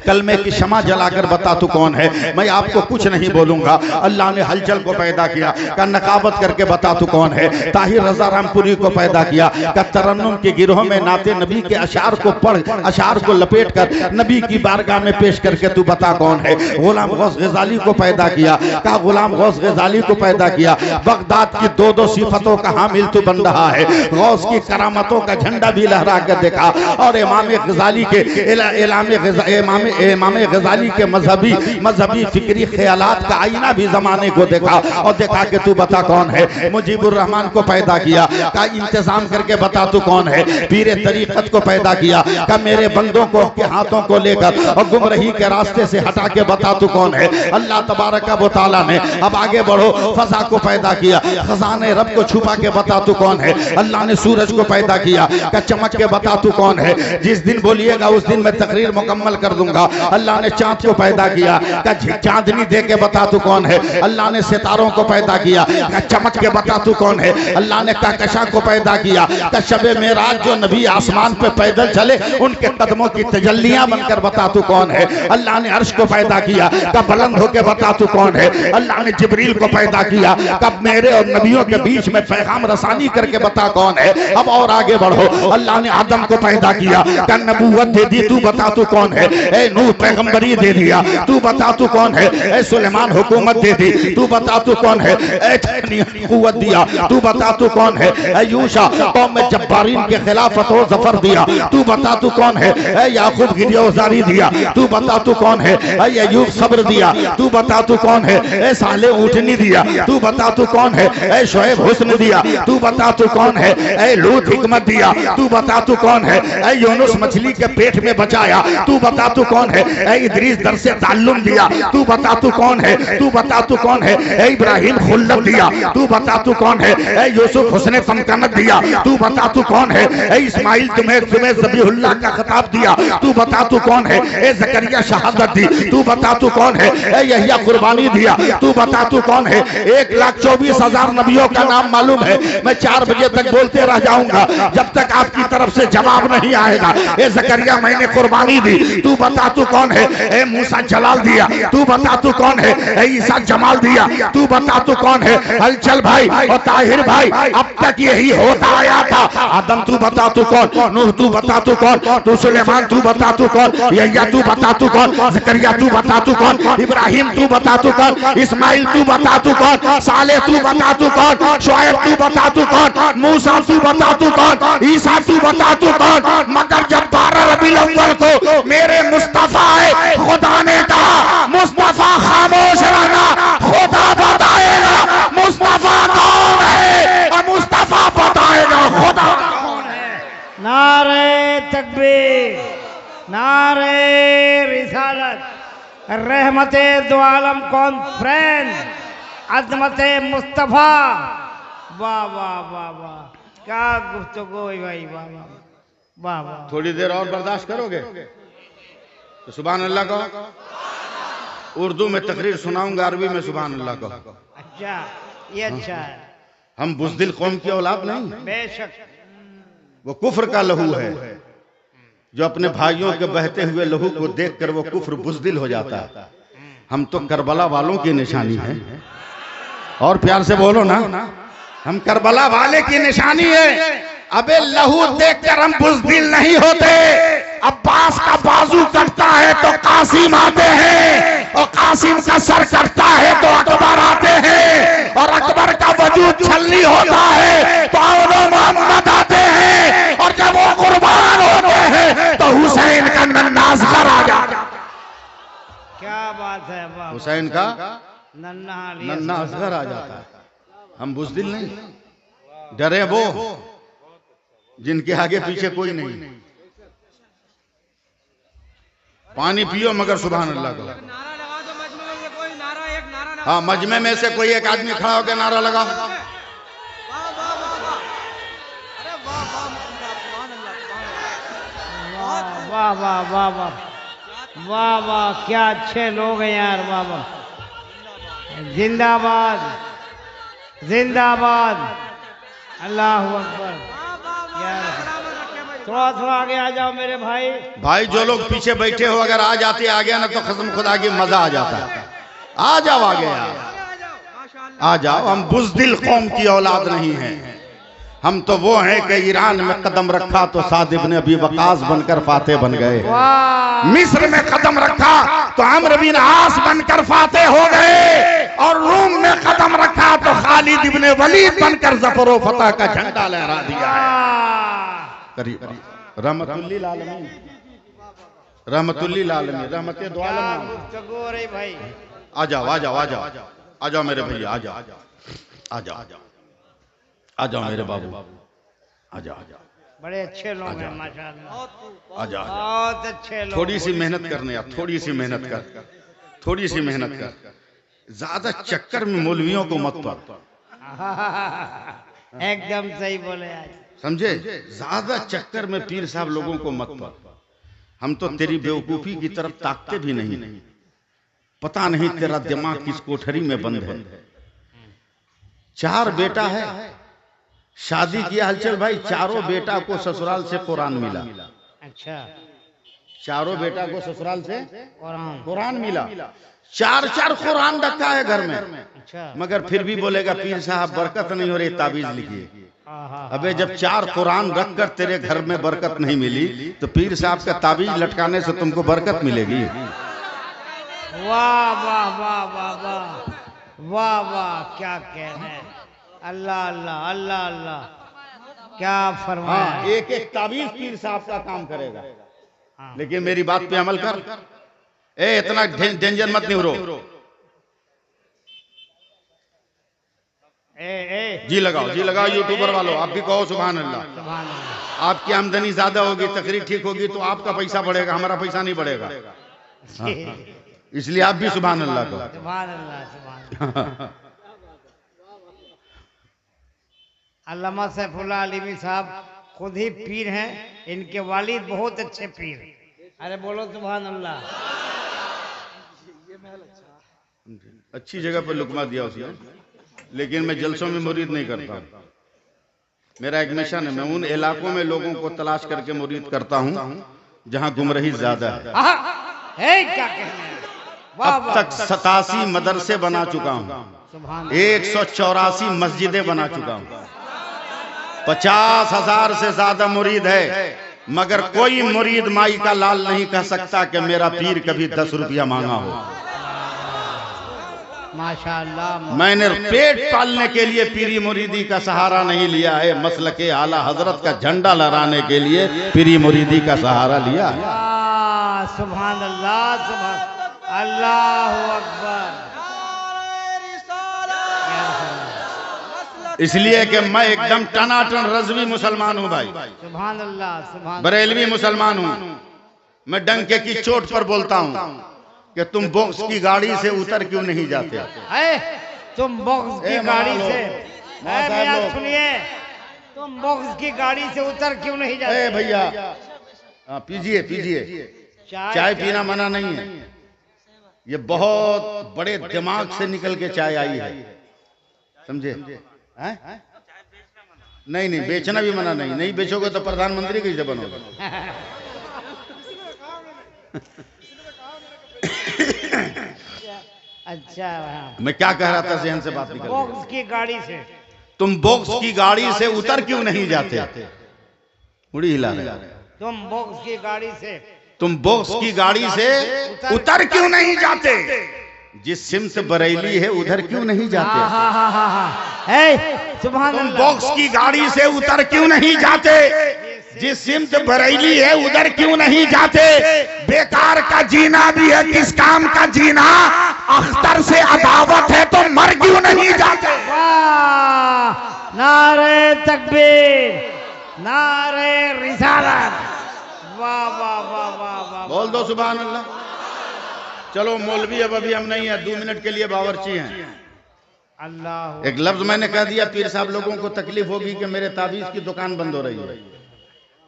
कलमे की शमा जलाकर बता तू कौन है। मैं आपको कुछ नहीं बोलूंगा। अल्लाह ने हलचल को पैदा किया, का नकाबत करके बता तू कौन है। ताहिर रजा रामपुरी को पैदा किया, का तरन्नुम के गिरोह में नाते नबी के अशार को पढ़, अशार को लपेट कर नबी की बारगाह में पेश करके तू बता कौन है। गुलाम गौस गजाली को पैदा किया, का गुलाम गौस गजाली को पैदा किया। बगदाद की दो दो सिफतों का हामिल तू बन रहा है। गौस की करामतों का झंडा भी लहरा कर देखा, और इमाम गजाली के इमाम गजाली के मजहबी फिक्री ख्यालात का आईना भी जमाने को देखा, और देखा कि तू बता कौन है। मुजीबुर रहमान को पैदा किया, का इंतजाम करके बता तू कौन है। पीरे तरीकत को पैदा किया, का मेरे बंदों को के हाथों को लेकर और गुमराही के रास्ते से हटा के बता तू कौन है। अल्लाह तबारक व तआला ने अब आगे बढ़ो फजा को पैदा किया, खजाने रब को छुपा के बता तू कौन है। अल्लाह ने सूरज को पैदा किया, का चमक के बता तू कौन है। जिस दिन बोलिएगा उस दिन मैं तकरीर मुकम्मल कर दूंगा। अल्लाह ने चांद को पैदा किया, का चांदनी दे के बता तू कौन है। अल्लाह ने सितारों को पैदा किया, का चमक के बता तू कौन है। अल्लाह ने कहकशा को पैदा किया, का शबे मेराज जो नबी आसमान पे पैदल चले उनके कदमों की तजल्लियां बनकर बता तू कौन है। अल्लाह ने अर्श को पैदा किया, का बुलंद होके बता तू कौन है। अल्लाह ने जिब्रील को पैदा किया, कब मेरे और नबियों के बीच में पैगाम रसानी करके बता कौन है। अब और आगे बढ़ो, अल्लाह ने आदम को पैदा किया, का नबूवत दे दी, तू बता तू कौन है। ए नूह पैगंबरी दे दिया, तू बता तू कौन है। ए सुलेमान हुकूमत दे दी, तू बता तू कौन है। ए कुव्वत दिया, तू बता तू कौन है। ए यूशा कौम में जब्बारीन के खिलाफत और जफर दिया, तू बता तू कौन है। ए याकूब गिरफ्तारी दिया, तू बता तू कौन है। ए अय्यूब सब्र दिया, तू बता तू कौन है। ए साले ऊँटनी दिया, तू बता तू कौन है। ए शुएब हुस्न दिया, तू बता तू कौन है। ए लूत हिकमत दिया, तू बता तू कौन है। ए यूनुस मछली के पेट में बचाया, तू बता तू कौन है। ए इदरीस दर से ताल्लुम दिया, तू बता तू कौन है। तू बता तू कौन है। ए इब्राहिम खुल्लत दिया, तू बता तू कौन है। ए यूसुफ हुस्न तमकनत दिया, तू बता तू कौन है। ए इस्माइल तुम्हें ज़बीहुल्लाह का खिताब दिया, तू बता तू कौन है। ए ज़करिया शहादत दी, तू बता तू कौन है। ए यहिया कुर्बानी दिया, तू बता तू कौन है। 1,24,000 नबियों का नाम मालूम है। मैं 4 बजे तक बोलते रह जाऊंगा जब तक आपकी तरफ से जवाब नहीं आएगा। ए ज़करिया मैंने कुर्बानी दी, तू बता तू कौन है। ए मूसा जलाल दिया, तू बता तू कौन है। ए ईसा जमाल दिया, तू बता तू कौन है। हलचल भाई और ताहिर भाई अब तक यही होता आया था। आदम तू बता तू कौन, नूह तू बता तू कौन, तू सुलेमान तू बता तू कौन, यहिया तू बता तू कौन, ज़करिया तू बता तू कौन, इब्राहिम तू बता तू कौन, इस्माइल तू बता तू कौन, साले तू बता तू कौन, शुएब तू बता तू कौन, मूसा तू बता तू कौन, ईसा तू बता तू कौन। मगर जब 12 रबीउल अव्वल को मेरे मुस्तफा है, खुदा ने कहा मुस्तफा खामोश रहना, खुदा बताएगा मुस्तफा कौन है और मुस्तफा बताएगा खुदा कौन है। नारे तकबीर, नारे रिसालत, रहमते दो आलम कॉन्फ्रेंस, अजमते मुस्तफा। वाह वाह वाह वाह, क्या गुफ्तगू हुई भाई, वाह वाह वाह वाह। थोड़ी देर और बर्दाश्त करोगे तो सुभान अल्लाह को। उर्दू में तकरीर सुनाऊंगा, अरबी में सुभान अल्लाह को। अच्छा, ये अच्छा है। हम बुज़दिल कौम की औलाद नहीं, बेशक वो कुफ्र का लहू है जो अपने भाइयों के बहते हुए लहू को देखकर वो कुफ्र बुज़दिल हो जाता है। हम तो करबला वालों की निशानी है। और प्यार से बोलो ना, हम करबला वाले की निशानी है। अबे लहू देखकर हम बुज़दिल नहीं होते। अब्बास का बाजू कटता है तो कासिम आते हैं, और कासिम का सर कटता है तो अकबर आते हैं, और अकबर का वजूद छलनी होता है तो मोहम्मद आते हैं, और जब वो कुर्बान होते हैं तो हुसैन का नन्ना असगर आ जाता। क्या बात है, वाह। हुसैन का नन्ना नन्ना असगर आ जाता है। हम बुज़दिल नहीं, डरे वो जिनके आगे पीछे कोई नहीं। पानी पियो मगर सुभान अल्लाह को। नारा लगा दो मजमे में से कोई नारा, एक नारा लगा। हाँ, मजमे में से कोई एक आदमी खड़ा होकर नारा लगा। वाह वाह वाह वाह, अरे वाह वाह, सुभान अल्लाह, वाह वाह वाह वाह वाह वाह, क्या अच्छे लोग हैं यार, वाह वाह। जिंदाबाद जिंदाबाद, अल्लाह अकबर। थोड़ा थोड़ा आगे आ जाओ मेरे भाई। भाई जो लोग पीछे बैठे हो अगर आ जाते आ गया ना तो कसम खुदा की मजा आ जाता है। आ जाओ आगे यार, आ जाओ। हम बुज़दिल कौम की औलाद नहीं हैं, हम तो वो हैं कि ईरान में कदम रखा तो साद इब्न अबी वकास बनकर फाते बन गए। मिस्र में कदम रखा तो अम्र बिन आस बनकर फाते हो गए, और रूम में कदम रखा तो खालिद इब्न वलीद बनकर ज़फ़र फतह का झंडा लहरा दिया है। करीब रहमतुल्लिल आलमीन, रहमतुल्लिल आलमीन, रहमते दो आलम। गुफ्तगू रे भाई। आ जाओ आ जाओ आ जाओ आ जाओ मेरे भैया, आ जाओ आ जाओ आ जाओ मेरे बाबू, आ जाओ। बड़े अच्छे लोग हैं माशाअल्लाह, आ जाओ बहुत अच्छे लोग। थोड़ी सी मेहनत करने यार, थोड़ी सी मेहनत कर, थोड़ी सी मेहनत कर। ज्यादा चक्कर में मौलवियों को मत पड़। एकदम सही बोले आज। समझे, ज्यादा चक्कर में पीर साहब लोगों को मत पड़। हम तो तेरी बेवकूफी की तरफ ताकते भी नहीं, पता नहीं तेरा दिमाग किस कोठरी में बंद है। 4 बेटा है, शादी किया हलचल भाई, चारों बेटा को ससुराल से कुरान मिला। अच्छा, चारों बेटा को ससुराल से कुरान मिला। 4 कुरान रखा है घर में। अच्छा, मगर फिर भी बोलेगा पीर साहब बरकत नहीं हो रही, ताबीज लिखिए। अबे जब 4 कुरान रखकर तेरे घर में बरकत नहीं मिली तो पीर साहब का ताबीज लटकाने से तुमको बरकत मिलेगी? वाह वाह वाह वाह वाह वाह वाह, क्या कहना है। अल्लाह अल्लाह अल्लाह अल्लाह, क्या फरमाया। हाँ, एक एक ताबीज पीर साहब का काम करेगा। लेकिन मेरी बात पे अमल कर। ए इतना डेंजर मत निवरो। जी लगाओ यूट्यूबर वालों, आप भी कहो सुभान अल्लाह। सुभान अल्लाह। आपकी आमदनी ज्यादा होगी, तकरीर ठीक होगी तो आपका पैसा बढ़ेगा, हमारा पैसा नहीं बढ़ेगा। इसलिए आप भी सुभान अल्लाह कहो। सुभान अल्लाह सुभान अल्लाह। अल्लामा सैफुल्लाह अलीमी साहब खुद ही पीर हैं, इनके वालिद बहुत अच्छे पीर हैं। अरे बोलो सुभान अल्लाह। अच्छी जगह पर लुकमा दिया उसने, लेकिन मैं जलसों में मुरीद नहीं करता। मेरा एक मिशन है, मैं उन इलाकों में लोगों को तलाश करके मुरीद करता हूँ जहाँ गुमराही ज्यादा है। क्या कहना है। अब तक 87 मदरसे बना चुका हूँ, 184 मस्जिदें बना चुका हूँ, 50,000 से ज्यादा मुरीद है, मगर कोई मुरीद माई का लाल नहीं कह सकता कि मेरा पीर कभी 10 रुपया मांगा हो। माशाअल्लाह। मैंने पेट पालने के लिए पीरी मुरीदी का सहारा नहीं लिया है, मसलके आला हजरत का झंडा लहराने के लिए पीरी मुरीदी का सहारा लिया। सुभान अल्लाह, सुभान अल्लाहु अकबर। इसलिए कि मैं एकदम टनाटन रज़वी मुसलमान हूँ भाई, सुभान अल्लाह, सुभान बरेलवी मुसलमान हूँ। मैं डंके की चोट पर बोलता हूँ कि तुम बॉक्स की गाड़ी से उतर क्यों नहीं जाते? तुम बॉक्स की गाड़ी से, सुनिए, तुम बॉक्स की गाड़ी से उतर क्यों नहीं जाते? भैया पीजिए पीजिए, चाय पीना मना नहीं है, ये बहुत बड़े दिमाग से निकल के चाय आई है, समझे? नहीं नहीं, बेचना भी मना नहीं, नहीं बेचोगे तो प्रधानमंत्री कैसे बनोगे? अच्छा, मैं क्या कह रहा था, जहन से बात निकल गई। बॉक्स की गाड़ी से तुम बॉक्स की गाड़ी से उतर क्यों नहीं जाते? मुड़ी हिला रहे। तुम बॉक्स की गाड़ी से उतर क्यों नहीं जाते? जिस सिमत बरेली है उधर क्यों नहीं जाते? तुम बॉक्स की गाड़ी से उतर क्यों नहीं जाते? जिस सिमत बरेली है उधर क्यों नहीं जाते? बेकार का जीना भी है, किस काम का जीना? अख्तर से अदावत है तो मर क्यों नहीं जाते? नारे तकबीर, नारे रिसालत, वाह वाह वाह वाह वाह। बोल दो सुभान अल्लाह। चलो मौलवी अब अभी हम नहीं है, 2 मिनट के लिए बावर्ची हैं। अल्लाह, एक लफ्ज मैंने कह दिया, पीर साहब लोगों को तकलीफ होगी कि मेरे ताबीज की दुकान बंद हो रही है।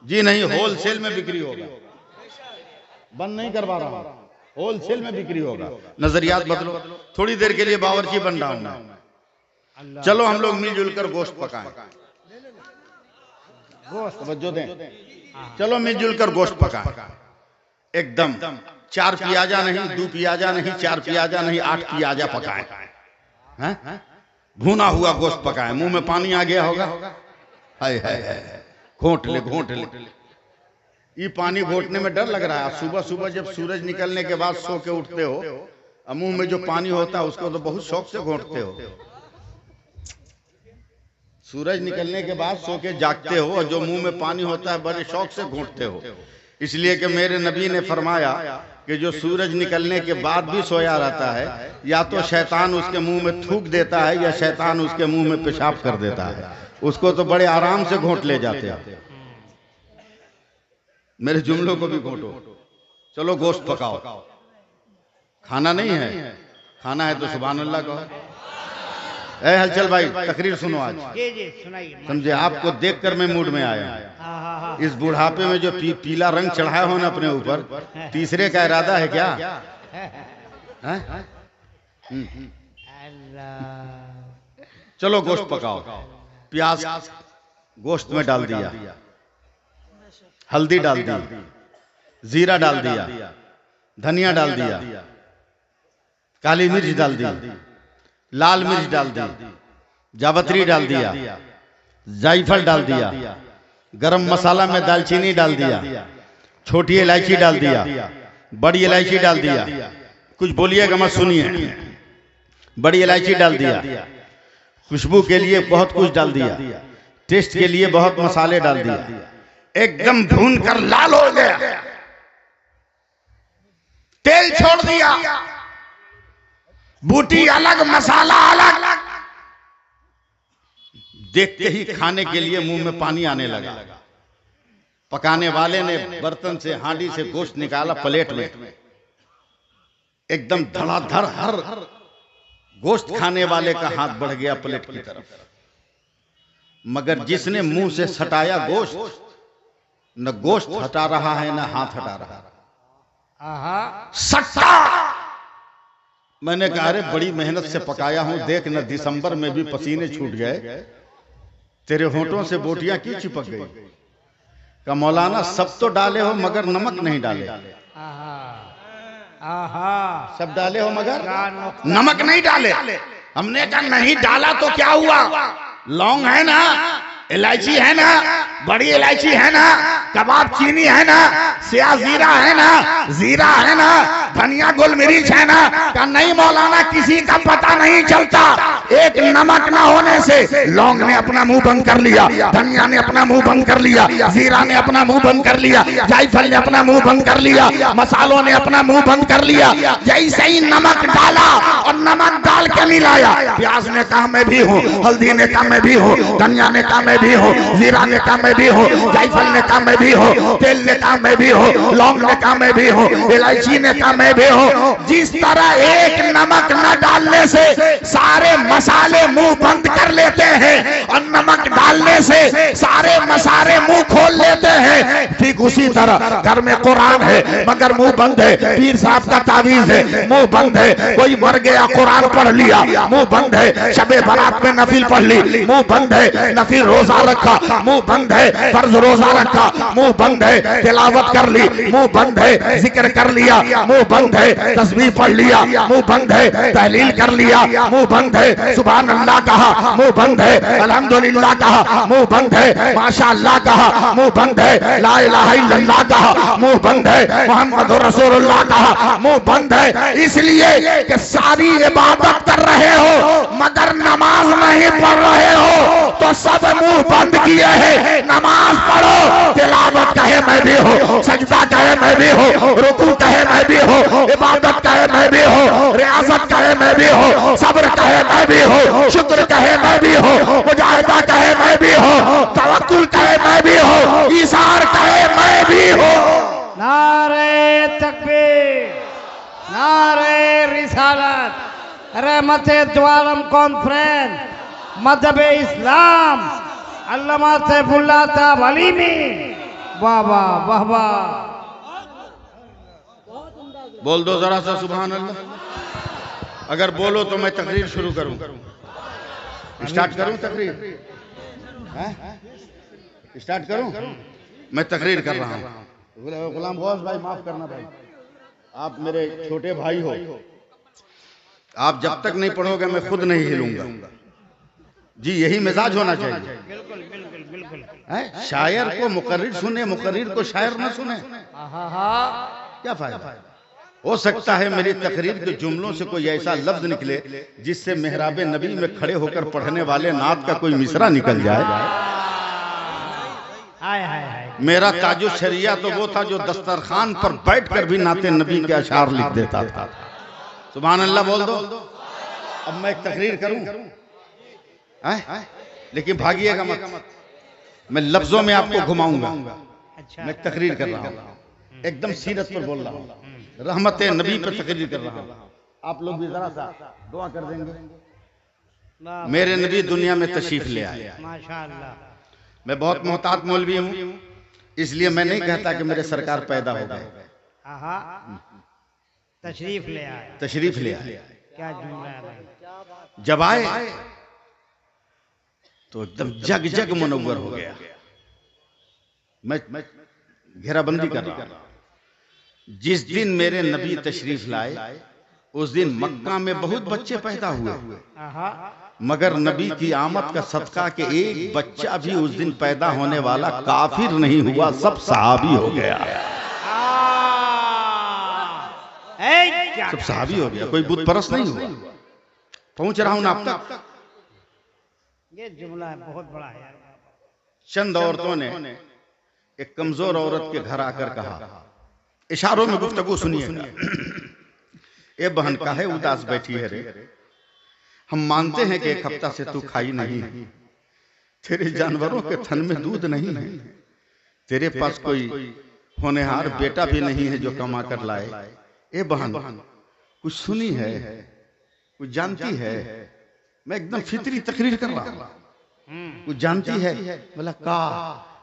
जी नहीं, होलसेल में बिक्री होगा, बंद नहीं करवा रहा हूं, होलसेल में बिक्री होगा। नजरियात बदलो, थोड़ी देर के लिए बावर्ची बन रहा हूं मैं। चलो हम लोग मिलजुल कर गोश्त पकाएं। गोश्त तवज्जो दें। चलो मिलजुल कर गोश्त पका, एकदम 4 प्याजा नहीं, 2 प्याजा नहीं, 4 प्याजा नहीं, 8 प्याजा पकाए, हैं? भुना हुआ गोश्त पकाए। मुंह में पानी आ गया होगा, हाय हाय हाय, घोंट ले घोंट ले। ये पानी घोटने में डर लग रहा है। सुबह सुबह जब सूरज निकलने के बाद सो के उठते हो, मुंह में जो पानी होता है उसको तो बहुत शौक से घोंटते हो। सूरज निकलने के बाद सो के जागते हो और जो मुंह में पानी होता है बड़े शौक से घोंटते हो। इसलिए कि मेरे नबी ने फरमाया कि जो सूरज निकलने के बाद भी सोया रहता है, या तो शैतान उसके मुंह में थूक देता है या शैतान उसके मुंह में पेशाब कर देता है। उसको तो बड़े आराम से घोंट ले जाते हैं। मेरे जुमलों को भी घोटो। चलो गोश्त पकाओ। खाना नहीं है, खाना है तो सुभान अल्लाह कहो। ए हलचल भाई, तकरीर सुनो आज। जी सुनाइए। समझे, आपको देखकर मैं मूड में आया। इस बुढ़ापे में जो पीला रंग चढ़ाया हो ना अपने ऊपर, तीसरे का इरादा है क्या? चलो गोश्त पकाओ। प्याज गोश्त में डाल दिया, हल्दी डाल दी, जीरा डाल दिया, धनिया डाल दिया, काली मिर्च डाल दी, लाल मिर्च डाल दी, जावित्री डाल दिया, जायफल डाल दिया, गरम मसाला में दालचीनी डाल दिया, छोटी इलायची डाल दिया, बड़ी इलायची डाल दिया। कुछ बोलिएगा मत, सुनिए। बड़ी इलायची डाल दिया, खुशबू के लिए बहुत कुछ डाल दिया, टेस्ट के लिए बहुत मसाले डाल दिया। एकदम भून कर लाल हो गया, तेल छोड़ दिया, बूटी अलग मसाला अलग। देखते ही खाने के लिए मुंह में पानी आने लगा। पकाने वाले ने बर्तन से, हांडी से गोश्त निकाला प्लेट में, एकदम धड़ाधड़। हर गोश्त खाने वाले का हाथ बढ़ गया प्लेट की तरफ, मगर जिसने मुंह से सटाया गोश्त, न गोश्त हटा रहा है न हाथ हटा रहा। सट्टा। मैंने कहा अरे बड़ी मेहनत से पकाया हूं, देख न दिसंबर में भी पसीने छूट गए, तेरे होंठों से बोटियां क्यों चिपक गई? का मौलाना सब तो डाले हो मगर नमक नहीं डाले। सब डाले हो मगर नमक नहीं डाले। हमने कहा नहीं डाला तो क्या हुआ? लौंग है ना, इलायची है ना, बड़ी इलायची है ना, कबाब चीनी है ना, सिया जीरा है ना, जीरा है ना, धनिया गोल मिर्च है ना। का नहीं मौलाना, किसी का पता नहीं चलता। एक नमक ना होने से लौंग ने अपना मुंह बंद कर लिया, धनिया ने अपना मुंह बंद कर लिया, जीरा ने अपना मुंह बंद कर लिया, जायफल ने अपना मुंह बंद कर लिया, मसालों ने अपना मुंह बंद कर लिया। जैसे ही नमक डाला और नमक डाल के मिलाया, प्याज ने कहा मैं भी हूँ, हल्दी ने कहा मैं भी हूँ, धनिया ने कहा मैं भी हूँ, जीरा ने कहा मैं भी हूँ, जायफल ने कहा मैं भी हूँ, तेल ने कहा मैं भी हूँ, लौंग ने कहा मैं भी हूँ, इलायची ने कहा मैं भी हूँ। जिस तरह एक नमक न डालने से सारे मसाले मुंह बंद कर लेते हैं और नमक डालने से सारे मसाले मुंह खोल लेते हैं, ठीक उसी तरह घर में कुरान है मगर मुंह बंद है, पीर साहब का तावीज है मुंह बंद है, कोई मर गया कुरान पढ़ लिया मुंह बंद है, शबे बारात में नफिल पढ़ ली मुंह बंद है, नफिल रोजा रखा मुंह बंद है, फर्ज रोजा रखा मुंह बंद है, तिलावत कर ली मुंह बंद है, जिक्र कर लिया मुंह बंद है, तस्बीह पढ़ लिया मुंह बंद है, तहलील कर लिया मुंह बंद है, सुभान अल्लाह कहा मुंह बंद है, अल्हम्दुलिल्लाह कहा मुंह बंद है, माशाअल्लाह कहा मुंह बंद है, ला इलाहा इल्लल्लाह कहा मुंह बंद है, मुहम्मदुर रसूलुल्लाह कहा मुंह बंद है। इसलिए कि सारी इबादत कर रहे हो मगर नमाज नहीं पढ़ रहे हो तो सब मुंह बंद किए हैं। नमाज पढ़ो, तिलावत कहे मैं भी हूँ, सजदा कहे मैं भी हूँ, रुकू कहे मैं भी हूँ, इबादत कहे मैं भी हूँ, रियाजत कहे मैं भी हूँ, सब्र कहे मैं भी हूँ, शुक्र कहे मैं भी हूँ, मुजाहिदा कहे मैं भी हूँ, तवक्कुल कहे मैं भी हूँ, ईसार कहे मैं भी हूँ। नारे तकबीर, नारे रिसालत, रहमते द्वारम कॉन्फ्रेंस, मजहब इस्लाम, अल्लामा सैफुल्लाह साहब अलीमी। वाह वाह वाह वाह। बोल दो जरा सा सुभान अल्लाह। अगर बोलो तो मैं तकरीर शुरू करूं, स्टार्ट करूं तकरीर, स्टार्ट करूं? मैं तकरीर कर रहा हूँ। गुलाम गौस भाई माफ करना भाई, आप मेरे छोटे भाई हो, आप जब तक नहीं पढ़ोगे मैं खुद नहीं हिलूंगा जी, यही मिजाज होना चाहिए। बिल्कुल बिल्कुल बिल्कुल। शायर को मुकर्रिर सुने, मुकर्रिर को शायर ना सुने, क्या फायदा। हो सकता है मेरी तकरीर के जुमलों से कोई ऐसा लफ्ज निकले जिससे मेहराबे नबी में खड़े होकर पढ़ने वाले नात का कोई मिसरा निकल जाए। हाय हाय हाय। मेरा ताजु शरिया तो वो था जो दस्तरखान पर बैठकर भी नाते नबी के अशार लिख देता था। सुभान अल्लाह बोल दो। अब मैं एक तकरीर करूं, लेकिन भागिएगा मत, मैं लफ्जों में आपको घुमाऊंगा। अच्छा। मैं तकरीर कर रहा हूँ, एकदम सीरत पर बोल रहा हूँ, रहमत नबी पर तकरीर कर रहा हूँ। आप लोग भी जरा सा दुआ कर देंगे। मेरे नबी दुनिया में तशरीफ ले आए। माशाअल्लाह। मैं बहुत मोहतात मौलवी हूँ, इसलिए मैं नहीं कहता कि मेरे सरकार पैदा हो गए। तशरीफ ले आए। तशरीफ ले आए। क्या जुमला है भाई। जब आए तो एकदम जग जग मुनव्वर हो गया। मैं घेराबंदी कर रहा हूं। जिस दिन मेरे नबी तशरीफ लाए उस दिन मक्का में बहुत बच्चे पैदा हुए, मगर नबी की आमद का सदका के एक बच्चा भी उस दिन पैदा होने वाला काफिर नहीं हुआ, सब सहाबी हो गया। सब सहाबी हो गया, कोई बुत परस्त नहीं हुआ। पहुंच रहा हूं ना अब तक। ये जुमला है बहुत बड़ा है। चंद औरतों ने एक कमजोर औरत के घर आकर कहा, इशारों में गुफ्तगू सुनिएगा। ए बहन काहे उदास बैठी है रे, हम मानते हैं कि एक हफ्ता से तू खाई नहीं है, तेरे जानवरों के थन में दूध नहीं है, तेरे पास कोई होनहार बेटा भी नहीं है जो कमा कर लाए। ए बहन कुछ सुनी है, कुछ जानती है? मैं एकदम फितरी तकरीर कर रहा हूं। कुछ जानती है? बोला का?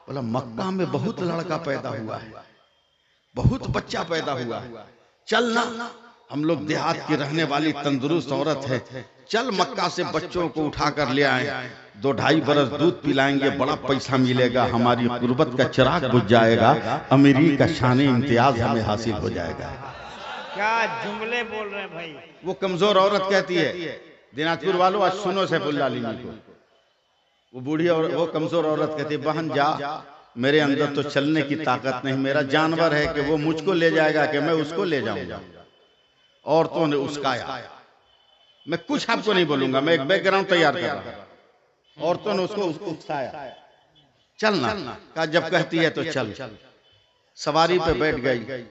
बोला मक्का में बहुत लड़का पैदा हुआ है, बहुत बच्चा पैदा हुआ है, चल ना, हम लोग देहात की रहने वाली तंदुरुस्त औरत है, चल मक्का से बच्चों को उठा कर ले आए, 2-2.5 बरस दूध पिलाएंगे, बड़ा पैसा मिलेगा, हमारी गुर्बत का चिराग बुझ जाएगा, अमीरी का शान इम्तियाज हमें हासिल हो जाएगा। क्या जुमले बोल रहे हैं भाई। वो कमजोर औरत कहती है, दिनाजपुर वालों आज सुनो सैफुल्लाह अलीमी को। वो बूढ़ी और वो कमजोर औरत कहती है, बहन जा, मेरे अंदर तो चलने की ताकत नहीं, मेरा जानवर है कि वो मुझको ले जाएगा कि मैं उसको ले जाऊंगा। औरतों ने उसकाया। मैं कुछ आपको नहीं बोलूंगा, मैं एक बैकग्राउंड तैयार कर रहा हूं। औरतों ने उसको उकसाया, चलना का जब कहती है तो चल। सवारी पे बैठ गई,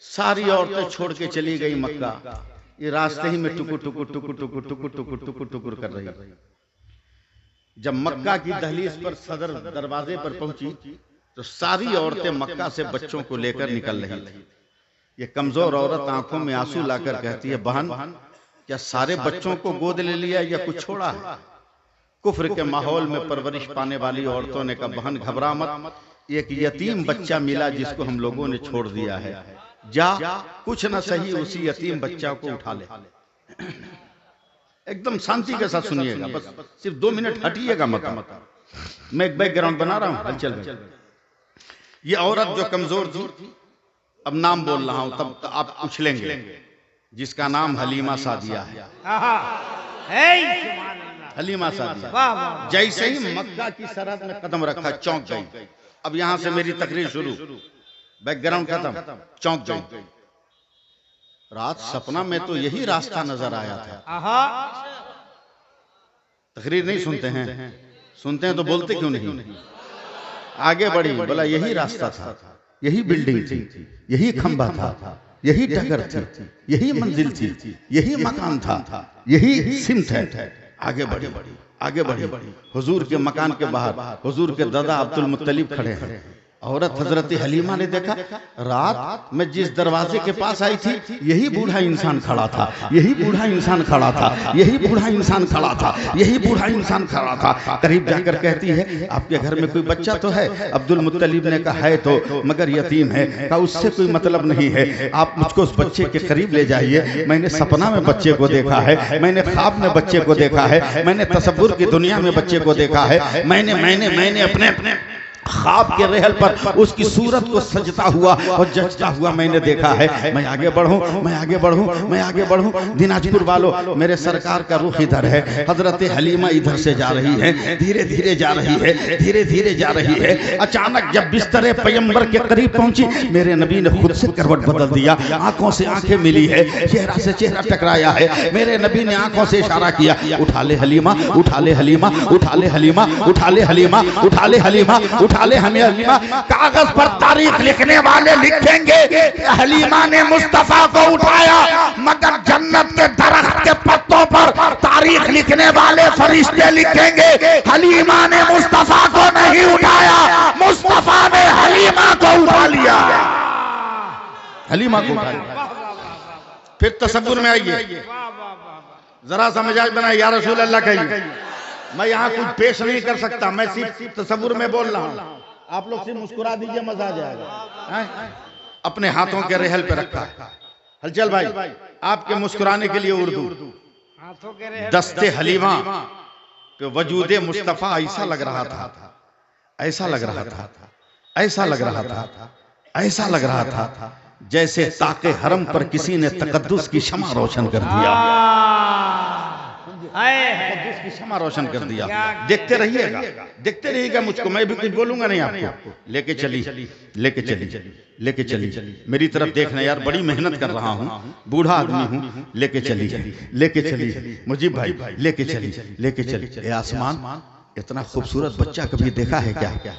सारी औरतें छोड़ के चली गई मक्का। ये रास्ते ही में टुकुर टुकुर टुकुर टुकुर टुकुर टुकुर टुकुर टुकुर कर रही। जब मक्का की दहलीज पर सदर दरवाजे पर पहुंची तो सारी औरतें मक्का से बच्चों को लेकर निकल रही थी। ये कमजोर औरत आंखों में आंसू लाकर कहती है, बहन क्या सारे बच्चों को गोद ले लिया या कुछ छोड़ा है? कुफ्र के माहौल में परवरिश पाने वाली औरतों ने कहा, बहन घबरा मत, एक यतीम बच्चा मिला जिसको हम लोगों ने छोड़ दिया है, जा कुछ न सही उसी यतीम बच्चा को उठा ले। एकदम शांति के साथ सुनिएगा, बस सिर्फ 2 मिनट हटिएगा मत। मैं एक बैकग्राउंड बना रहा हूं हलचल में। ये औरत जो कमजोर थी, अब नाम बोल रहा हूं तब आप पूछ लेंगे, जिसका नाम हलीमा सादिया है। हलीमा सादिया जैसे ही मक्का की सरहद में कदम रखा चौंक गई। अब यहां से मेरी तकरीर शुरू, बैकग्राउंड खत्म, चौंक गई। रात सपना में तो यही रास्ता नजर आया था। तकरीर नहीं सुनते हैं, सुनते हैं तो बोलते क्यों नहीं? आगे बढ़ी, बोला यही रास्ता था, यही बिल्डिंग थी, यही खंबा था, यही टगर थी, यही मंजिल थी, यही मकान था, यही सिमत है। आगे बढ़ी, आगे बढ़ी। हुजूर के मकान के बाहर हुजूर के दादा अब्दुल मुत्तलिब खड़े हैं। औरत हजरत हलीमा ने देखा, रात में जिस दरवाजे के पास आई थी यही बूढ़ा इंसान खड़ा था, यही बूढ़ा इंसान खड़ा था, यही बूढ़ा इंसान खड़ा था, यही बूढ़ा इंसान खड़ा था। करीब जाकर कहती है, आपके घर में कोई बच्चा तो है? अब्दुल मुत्तलिब ने कहा है तो, मगर यतीम है। कहा उससे कोई मतलब नहीं है, आप मुझको उस बच्चे के करीब ले जाइए। मैंने सपना में बच्चे को देखा है, मैंने ख्वाब में बच्चे को देखा है, मैंने तसव्वुर की दुनिया में बच्चे को देखा है, मैंने अपने ख्वाब के रहल पर उसकी सूरत को सजता हुआ और जचता हुआ मैंने देखा है। मैं आगे बढ़ूं, मैं आगे बढ़ूं, मैं आगे बढ़ूं। दिनाजपुर वालों, मेरे सरकार का रुख इधर है, हजरत हलीमा इधर से जा रही है, धीरे धीरे जा रही है, धीरे धीरे जा रही है। अचानक जब बिस्तर पैगंबर के करीब पहुंची, मेरे नबी ने खुद से करवट बदल दिया, आंखों से आंखें मिली है, चेहरा से चेहरा टकराया है। मेरे नबी ने आंखों से इशारा किया, उठा ले हलीमा, उठा ले हलीमा, उठा ले हलीमा, उठा ले हलीमा, उठा ले हलीमा, उठा ले हमें हलीमा। कागज पर तारीख लिखने वाले लिखेंगे हलीमा ने मुस्तफा को उठाया, मगर जन्नत के दरख्त के पत्तों पर तारीख लिखने वाले फरिश्ते लिखेंगे हलीमा ने मुस्तफा को नहीं उठाया, मुस्तफा ने हलीमा को उठा लिया, हलीमा को उठा लिया। फिर तसव्वुर में आइए, जरा सा मिजाज बनाए, या रसूल अल्लाह कहिए। मैं यहाँ कुछ पेश नहीं कर सकता, मैं सिर्फ तसव्वुर में बोल रहा हूँ। आप लोग सिर्फ मुस्कुरा दीजिए, मजा आ जाएगा। अपने हाथों के रहल पे रखा है हलचल भाई, आपके मुस्कुराने के लिए उर्दू। दस्ते हलीमा पे वजूदे मुस्तफा ऐसा लग रहा था, ऐसा लग रहा था, ऐसा लग रहा था, ऐसा लग रहा था जैसे ताके हरम पर किसी ने तकद्दुस की शमा रोशन कर दिया, तकद्दुस की शमा रोशन कर दिया। देखते रहिएगा, देखते रहिएगा मुझको, मैं भी कुछ बोलूंगा नहीं आपको। लेके चली, लेके चली, लेके चली, मेरी तरफ देखना यार, बड़ी मेहनत कर रहा हूँ, बूढ़ा आदमी हूँ। लेके चली, लेके चली मुजीब भाई, लेके चली, लेके चली। ए आसमान, इतना खूबसूरत बच्चा कभी देखा है क्या?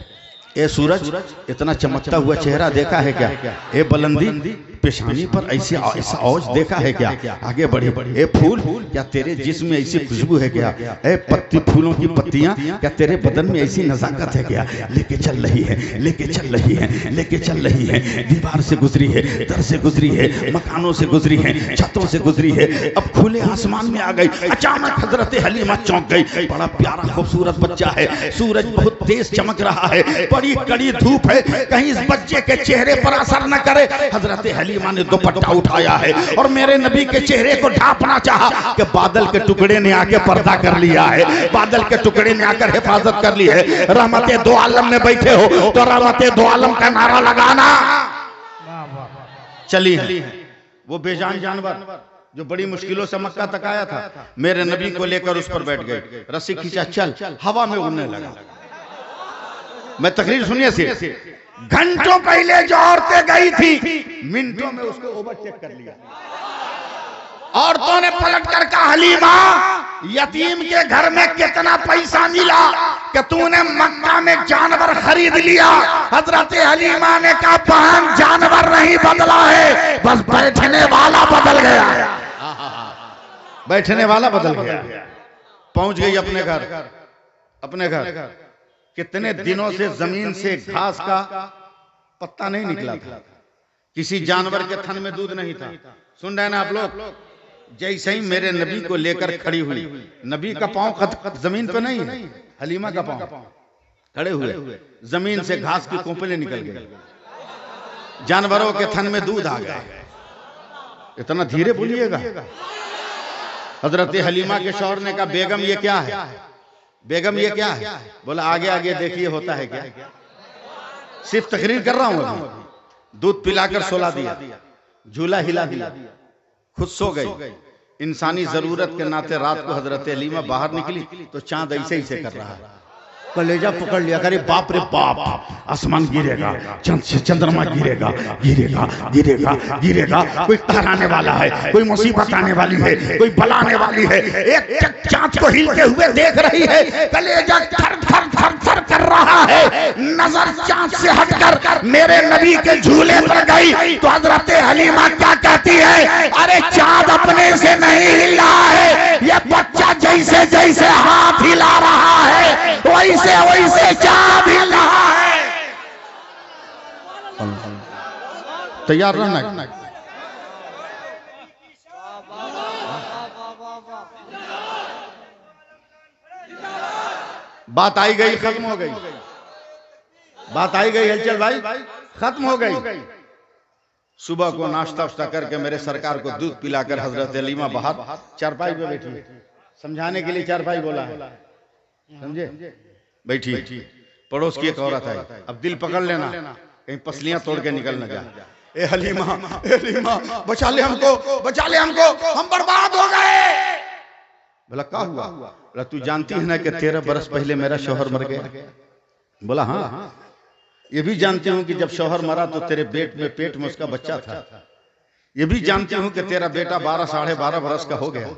ए सूरज, इतना चमकता हुआ चेहरा देखा है क्या? ए बुलंदी, पेशानी पर ऐसी ऐसा औज देखा है क्या? आगे बढ़े, ए फूल, क्या तेरे जिस्म में ऐसी खुशबू है क्या? ए पत्ती, फूलों की पत्तियां, क्या तेरे बदन में ऐसी नजाकत है क्या? लेके चल रही है, लेके चल रही है, लेके चल रही है। दीवार से गुजरी है, दर से गुजरी है, मकानों से गुजरी है, छतों से गुजरी है, अब खुले आसमान में आ गई। अचानक हजरत हलीमा चौंक गई। बड़ा प्यारा खूबसूरत बच्चा है, सूरज बहुत तेज चमक रहा है, बड़ी कड़ी धूप है, कहीं इस बच्चे के चेहरे पर असर न करे। हजरत हलीमा ने दुपट्टा उठाया है और मेरे नबी के चेहरे को ढांपना चाहा कि बादल के टुकड़े ने आके पर्दा कर लिया है, बादल के टुकड़े ने आकर हिफाजत कर ली है। रहमते दो आलम में बैठे हो तो रहमते दो आलम का नारा लगाना। चलिए, वो बेजान जानवर जो बड़ी मुश्किलों से मक्का तक आया था, मेरे नबी को लेकर उस पर बैठ गए, रस्सी खींचा, चल, हवा में उड़ने लगा। मैं तकरीर सुनिए सिर्फ, घंटों पहले जो औरतें गई थी, मिनटों में उसको ओवरटेक कर लिया। औरतों ने पलट कर कहा, हलीमा, यतीम के घर में कितना पैसा मिला कि तूने मक्का में जानवर खरीद लिया? हजरत हलीमा ने कहा, बहन, जानवर नहीं बदला है, बस बैठने वाला बदल गया, बैठने वाला बदल गया। पहुंच गई अपने घर, अपने घर। कितने दिनों से जमीन से घास का पत्ता नहीं निकला था, किसी जानवर के थन में दूध नहीं था। सुन रहे ना आप लोग? जैसे ही मेरे नबी को लेकर खड़ी हुई, नबी का पांव जमीन पे नहीं, हलीमा का पांव खड़े हुए, जमीन से घास की कोंपलें निकल गई, जानवरों के थन में दूध आ गया। इतना धीरे बोलिएगा। हजरत हलीमा के शौहर ने कहा, बेगम ये क्या है? बेगम ये क्या है? बोला, आगे आगे देखिए होता है क्या। सिर्फ तकरीर कर रहा हूं अभी। दूध पिलाकर सोला दिया, झूला हिला दिया, खुद सो गई। इंसानी जरूरत के नाते रात को हजरत हलीमा बाहर निकली तो चांद ऐसे ही से कर रहा है, कलेजा पकड़ लिया, करे बाप रे बाप, आसमान गिरेगा, चंद्रमा गिरेगा, गिरेगा, गिरेगा, गिरेगा, कोई कहर आने वाला है, कोई मुसीबत आने वाली है, कोई बला आने वाली है। एक चांद को हिलते हुए देख रही है, कलेजा थर थर थर थर कर रहा है। नजर चांद से हटकर मेरे नबी के झूले पर गई तो हजरत हलीमा क्या कहती है, अरे चांद अपने से नहीं हिल रहा है, ये बच्चा जैसे जैसे हाथ हिला रहा है वैसे वैसे चांद हिल रहा है। तैयार रहना। बात आई गई, खत्म हो गई, बात आई गई हलचल भाई, खत्म हो गई। सुबह को नाश्ता उश्ता करके मेरे सरकार को दूध पिलाकर हजरत हलीमा बाहर चारपाई पे बैठी, समझाने के लिए चारपाई बोला है, समझे, बैठी। पड़ोस की एक औरत आई, अब दिल पकड़ लेना कहीं पसलियां तोड़ के निकल न जाए। ए हलीमा बचा ले हमको, बचा ले हमको, हम बर्बाद हो गए। बोला क्या हुआ? बोला तू जानती है ना कि 13 बरस पहले मेरा शौहर मर गया। बोला हाँ, ये भी जानती हूँ कि जब शौहर मरा तो तेरे पेट में उसका बच्चा था। ये भी जानती हूँ कि तेरा बेटा 12 साढ़े 12 बरस का हो गया।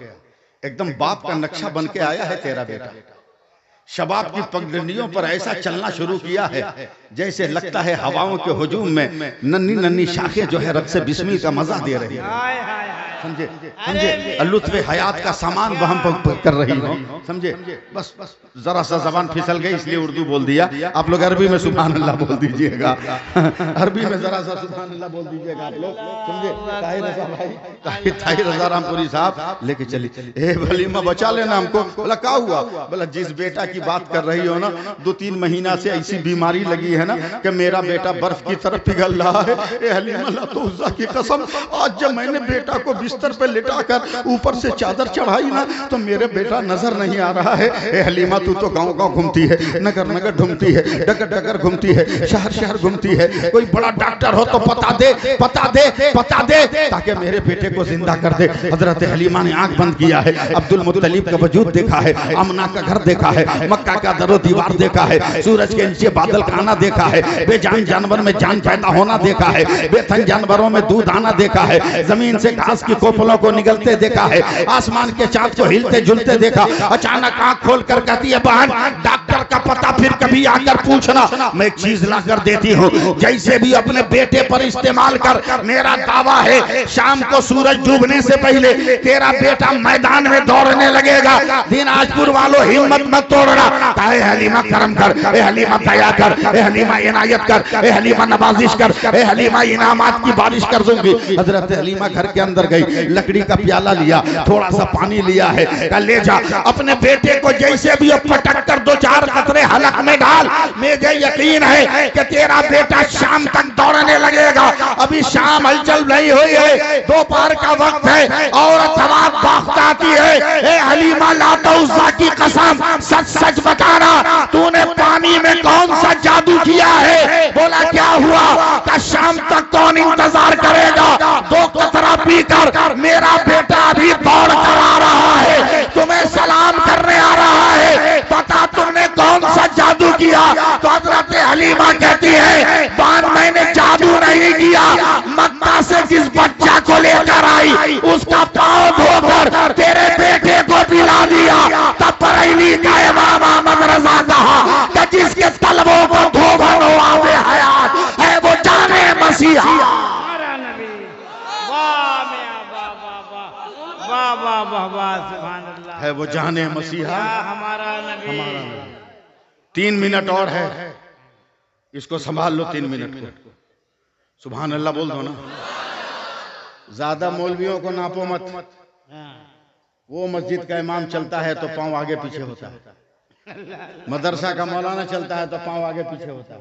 एकदम बाप का नक्शा बन के आया है तेरा बेटा। शबाब की पगडंडियों पर ऐसा चलना शुरू किया है जैसे लगता है हवाओं के हुजूम में नन्ही नन्ही शाखें जो है रक्स बिस्मिल का मजा दे रही है। समझे समझे, लुत्फ हयात का सामान वहम कर रही हो। समझे, बस जरा सा जबान फिसल गई इसलिए उर्दू बोल दिया। आप लोग अरबी में सुभान अल्लाह बोल दीजिएगा, अरबी में जरा सा सुभान अल्लाह बोल दीजिएगा आप लोग। समझे, ताहिर रजा रामपुरी साहब लेके चली। ए वलीमा बचा लेना हमको। बोला क्या हुआ? बोला जिस बेटा की बात कर रही हो ना, 2-3 महीना से ऐसी बीमारी लगी है ना कि मेरा बेटा बर्फ की तरफ पिघल रहा है। ए हलीमा ला तो उज़्ज़ा की कसम, आज जब मैंने बेटा को बिस्तर पे लिटाकर ऊपर से चादर चढ़ाई ना तो मेरे बेटा नजर नहीं आ रहा है। ए हलीमा तू तो गांव-गांव घूमती है, नगर ढूंढती है, डगर घूमती है, शहर घूमती है। कोई बड़ा डॉक्टर हो तो पता दे ताकि मेरे बेटे को जिंदा कर दे। हजरत हलीमा ने आंख बंद किया है, अब्दुल मुत्तलिब का वजूद देखा है, आमना का घर देखा है, मक्का का दरो दीवार देखा है, सूरज के नीचे बादल का आना देखा है, बेजान जानवर में जान पैदा होना देखा है, बेथन जानवरों में दूध आना देखा है, जमीन से घास की कोपलों को निगलते देखा है, आसमान के चांद को हिलते झुलते देखा। अचानक आंख खोल कर कहती है बहन डॉक्टर का पता फिर कभी आकर पूछना, मैं एक चीज ला कर देती हूँ, जैसे भी अपने बेटे पर इस्तेमाल कर। मेरा दावा है शाम को सूरज डूबने से पहले तेरा बेटा मैदान में दौड़ने लगेगा। दिनाजपुर वालों हिम्मत मत तोड़ना। ए हलीमा करम कर, ए हलीमा दया कर, ए हलीमा इनायत कर, ए हलीमा नवाजिश कर, ए हलीमा इनामात की बारिश कर दूंगी। हजरत हलीमा घर के अंदर गई, लकड़ी का प्याला लिया, थोड़ा सा पानी लिया है, कल ले जा अपने बेटे को जैसे भी पटक कर 2-4 कतरे हलक में डाल। मुझे यकीन है कि तेरा बेटा शाम तक दौड़ने लगेगा। अभी शाम हलचल नहीं हुई है, दोपहर का वक्त है, औरत हवा भागता आती है। ए हलीमा लाता उज़्ज़ा की कसम सच बताना, तूने पानी में कौन सा जादू किया है? बोला क्या हुआ? का शाम तक कौन इंतजार करेगा? 2 कतरा पीकर मेरा बेटा अभी दौड़ कर आ रहा है, तुम्हें सलाम करने आ रहा है। पता तुमने कौन सा जादू किया? तो हजरत हलीमा कहती है बान मैंने जादू नहीं किया, मक्का से जिस बच्चा को लेकर आई उसका पांव धोकर तेरे बेटे को पिला दिया। तब बरेली का इमाम अहमद रजा कहा कि जिसके तलबों को धोकर आवे हयात है वो जाने मसीहा। है वो जाने मसीहा हमारा नबी। 3 मिनट और है, इसको संभाल लो 3 मिनट को। सुभान अल्लाह बोल दो ना। ज्यादा मौलवियों को नापो मत। वो मस्जिद का इमाम चलता है तो पांव आगे पीछे होता है, मदरसा का मौलाना चलता है तो पांव आगे पीछे होता है।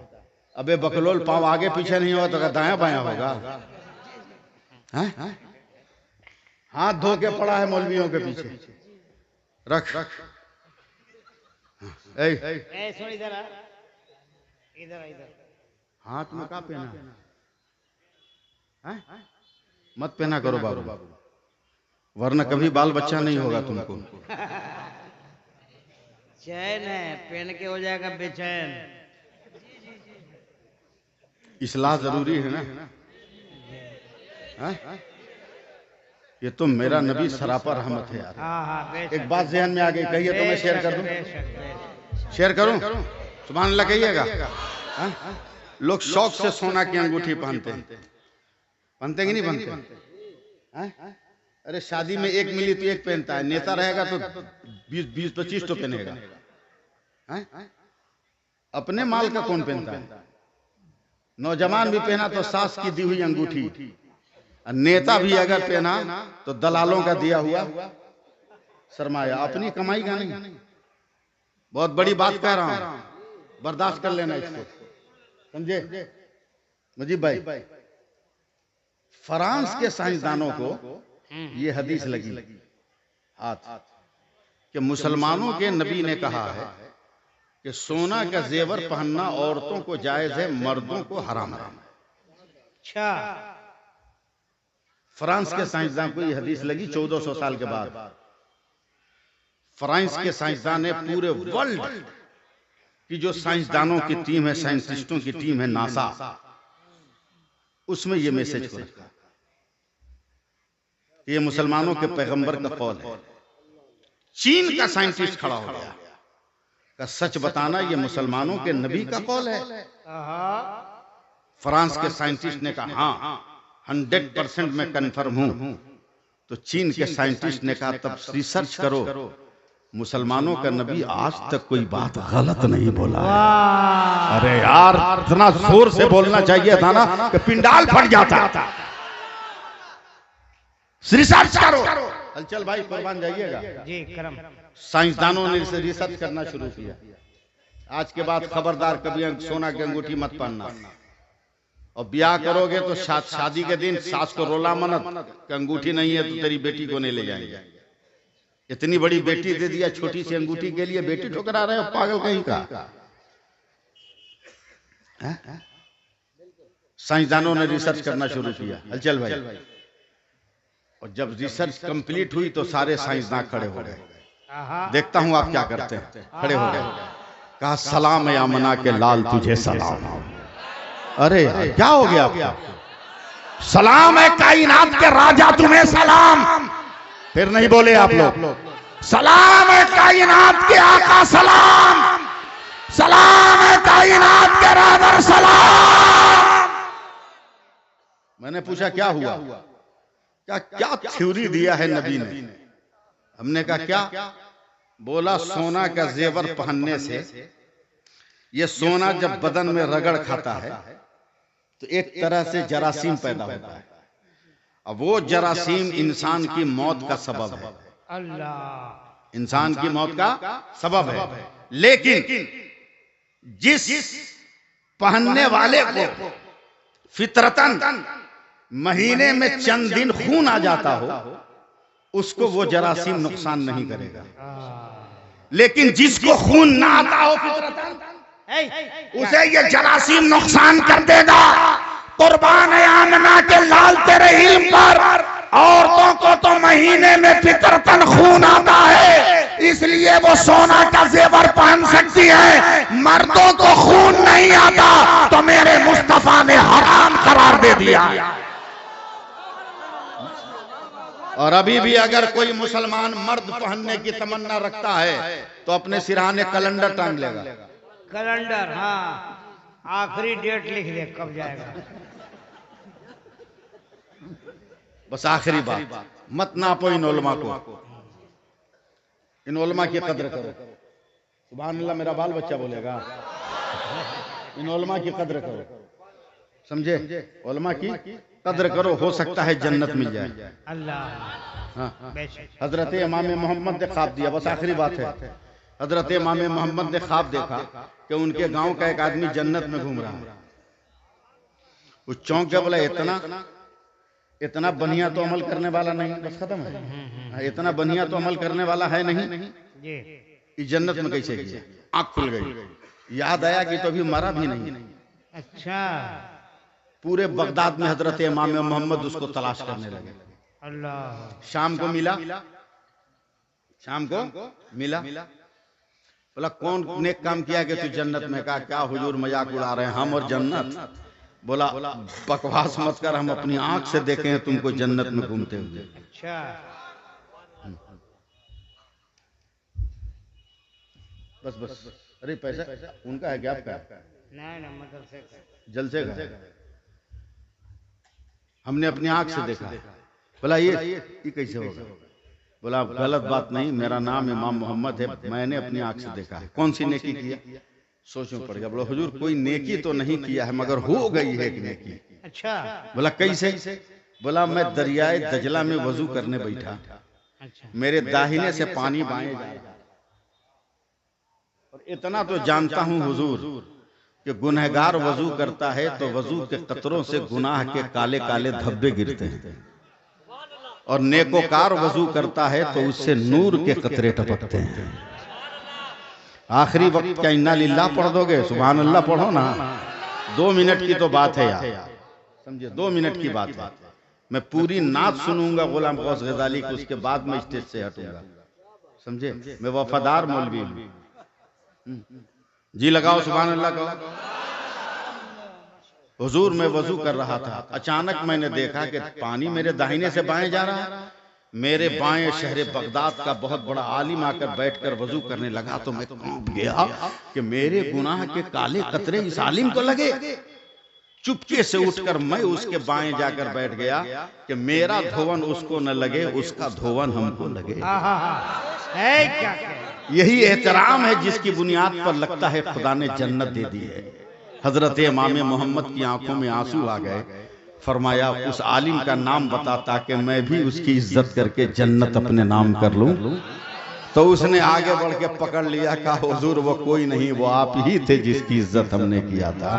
अबे बकलोल पांव आगे पीछे नहीं होगा तो दाया बाया होगा। हाथ धो के पड़ा है मौलवियों के पीछे। रख सुन इधर हाथ में का पहना है? मत पहना करो बाबू, वरना कभी बाल बच्चा नहीं होगा तुमको। चैन है, पहन के हो जाएगा बेचैन। इस्लाह जरूरी है ना। ये तो मेरा नबी सरापा रहमत है यार। एक बात ज़हन में आ गई, कहिए तो मैं शेयर कर दूं। शेयर करूं? सुभान अल्लाह कहिएगा। लोग शौक से सोना की अंगूठी पहनते हैं, पहनते कि नहीं पहनते? अरे शादी में एक मिली तो एक पहनता है, नेता रहेगा तो 20-25 तो पहनेगा। अपने माल का कौन पहनता है? नौजवान भी पहना तो सास की दी हुई अंगूठी, नेता भी अगर पहना तो दलालों का दिया हुआ सरमाया, अपनी कमाई का नहीं। बहुत बड़ी बात कह रहा हूं, बर्दाश्त कर लेना इसको, समझे मुजीब भाई। फ्रांस के साइंसदानों को ये हदीस लगी हाथ कि मुसलमानों के नबी ने कहा है कि सोना का जेवर पहनना औरतों को जायज है, मर्दों को हराम है। अच्छा, फ्रांस के साइंसदान को ये हदीस लगी 1400 साल के बाद। फ्रांस के साइंसदान ने पूरे वर्ल्ड की जो साइंसदानों की टीम है, साइंटिस्टों की टीम है नासा, उसमें ये मैसेज को रखा, ये मुसलमानों के पैगंबर का कौल है। चीन का साइंटिस्ट खड़ा हो गया का सच बताना ये मुसलमानों के नबी का कौल है। फ्रांस के साइंटिस्ट ने कहा हाँ 100% मैं कंफर्म हूं। तो चीन के साइंटिस्ट ने कहा तब रिसर्च करो, मुसलमानों का नबी आज तक कोई बात गलत नहीं बोला। अरे यार इतना जोर से बोलना चाहिए था ना कि पिंडाल फट जाता। रिसर्च करो। हलचल भाई कुर्बान जाइएगा जी करम। साइंसदानों ने इसे रिसर्च करना शुरू किया। आज के बाद खबरदार कभी सोना की अंगूठी मत पहनना, और ब्याह करोगे तो शादी के दिन सास को रोला मत कि अंगूठी नहीं है तो तेरी बेटी को नहीं ले जाएंगे। इतनी बड़ी बेटी दे दिया छोटी सी अंगूठी के लिए, बेटी ठुकरा रहे हो पागल कहीं का। साइंसदानों ने रिसर्च करना शुरू किया। हलचल भाई, और जब रिसर्च कंप्लीट हुई तो सारे साइंसदान खड़े हो गए। देखता हूं आप क्या करते हैं। खड़े हो गए, कहा सलाम या मना के लाल तुझे सलाम। अरे क्या हो गया आपको? सलाम है कायनात के राजा तुम्हें सलाम। फिर नहीं बोले आप लोग। सलाम है कायनात के आका सलाम। सलाम है कायनात के राजा सलाम। मैंने पूछा क्या हुआ, क्या थ्योरी दिया है नबी ने? हमने कहा क्या? बोला सोना का जेवर पहनने से ये सोना जब बदन में रगड़ खाता है तो एक तरह से जरासीम पैदा होता है, अब वो जरासीम इंसान की मौत का सबब है। अल्लाह, इंसान की मौत का सबब है। लेकिन जिस पहनने वाले को फितरतन महीने में चंद दिन खून आ जाता हो, उसको वो जरासीम नुकसान नहीं करेगा। लेकिन जिसको खून ना आता हो फितरतन, उसे ये जरासीम नुकसान कर देगा। कुर्बान है आमना के लाल तेरे इल्म पर। औरतों को तो महीने में फितरतन खून आता है, इसलिए वो सोना का जेवर पहन सकती है। मर्दों को खून नहीं आता तो मेरे मुस्तफा ने हराम करार दे दिया। और अभी भी अगर कोई मुसलमान मर्द पहनने की तमन्ना रखता है तो अपने सिरहाने कैलेंडर टांग लेगा। कैलेंडर, हाँ, आखिरी डेट लिख दे कब जाएगा। बस आखिरी बात, मत नापो इन उलमा को, इन उलमा की कद्र करो। सुभान अल्लाह, मेरा बाल बच्चा बोलेगा। इन उलमा की कद्र करो, समझे? उलमा की कद्र करो, हो सकता है जन्नत मिल जाए। अल्लाह, हाँ, बेशक। हजरत इमाम मोहम्मद ने ख्वाब दिया। बस आखिरी बात है, हजरत इमाम मोहम्मद ने ख्वाब देखा कि उनके गांव का एक आदमी जन्नत में घूम रहा है। वो चौंक के बोला इतना बढ़िया तो अमल करने वाला नहीं। बस खत्म है, इतना बढ़िया तो अमल करने वाला है नहीं, ये जन्नत में कैसे गया? आंख खुल गई, याद आया कि तो अभी मरा भी नहीं। अच्छा, पूरे बगदाद में हजरत इमाम मोहम्मद उसको तलाश करने लगे। अल्लाह, शाम को मिला, शाम को मिला। बोला कौन नेक काम किया कि तू जन्नत में? कहा क्या हुजूर मजाक उड़ा रहे हैं, हम और जन्नत? बोला बकवास मत कर, हम अपनी आंख से देखे हैं तुमको जन्नत में घूमते हुए। अच्छा, बस। अरे पैसा उनका है क्या आपका? नहीं, मदरसे का, जलसे का। हमने अपनी आंख से देखा। बोला ये कैसे होगा? बोला गलत बात नहीं, मेरा नाम इमाम मोहम्मद है, मैंने अपनी आंख से देखा है। कौन सी नेकी किया? सोचना पड़ गया। बोला हुजूर कोई नेकी तो नहीं किया है, मगर हो गई है एक नेकी। अच्छा, बोला कैसे? बोला मैं दरियाए दजला में वजू करने बैठा, अच्छा, मेरे दाहिने से पानी बाएं जा रहा, और इतना तो जानता हूं हुजूर कि गुनहगार वजू करता है तो वजू के कतरों से गुनाह के काले काले धब्बे गिरते हैं, और नेकोकार वजू करता है तो उससे नूर के कतरे टपकते हैं। आखिरी वक्त क्या इन्ना लिल्लाह पढ़ दोगे? सुभान अल्लाह पढ़ो ना। 2 मिनट की तो बात है यार, समझे, 2 मिनट की बात है। मैं पूरी नात सुनूंगा गुलाम गौस गजाली की, उसके बाद मैं स्टेज से हटूंगा, समझे। मैं वफादार मौलवी हूं। जी लगाओ सुभान अल्लाह को। हुजूर मैं वजू कर रहा था, अचानक मैंने देखा कि पानी मेरे दाहिने से बाएं जा रहा है। मेरे बाएं शहर बगदाद का बहुत बड़ा आलिम आकर बैठकर वजू करने लगा तो मैं कांप गया कि मेरे गुनाह के काले कतरे इस आलिम को लगे। चुपके से उठकर मैं उसके बाएं जाकर बैठ गया कि मेरा धोवन उसको न लगे, उसका धोवन हमको लगे। है क्या यही एहतराम है जिसकी बुनियाद पर लगता है खुदा ने जन्नत दे दी है। हजरत इमाम मोहम्मद की आंखों में आंसू आ गए। फरमाया उस आलिम का नाम बता ताकि मैं भी उसकी इज्जत करके जन्नत अपने नाम कर लूं। तो उसने आगे बढ़ के पकड़ लिया, कहा हुजूर वो कोई नहीं, वो आप ही थे जिसकी इज्जत हमने किया था।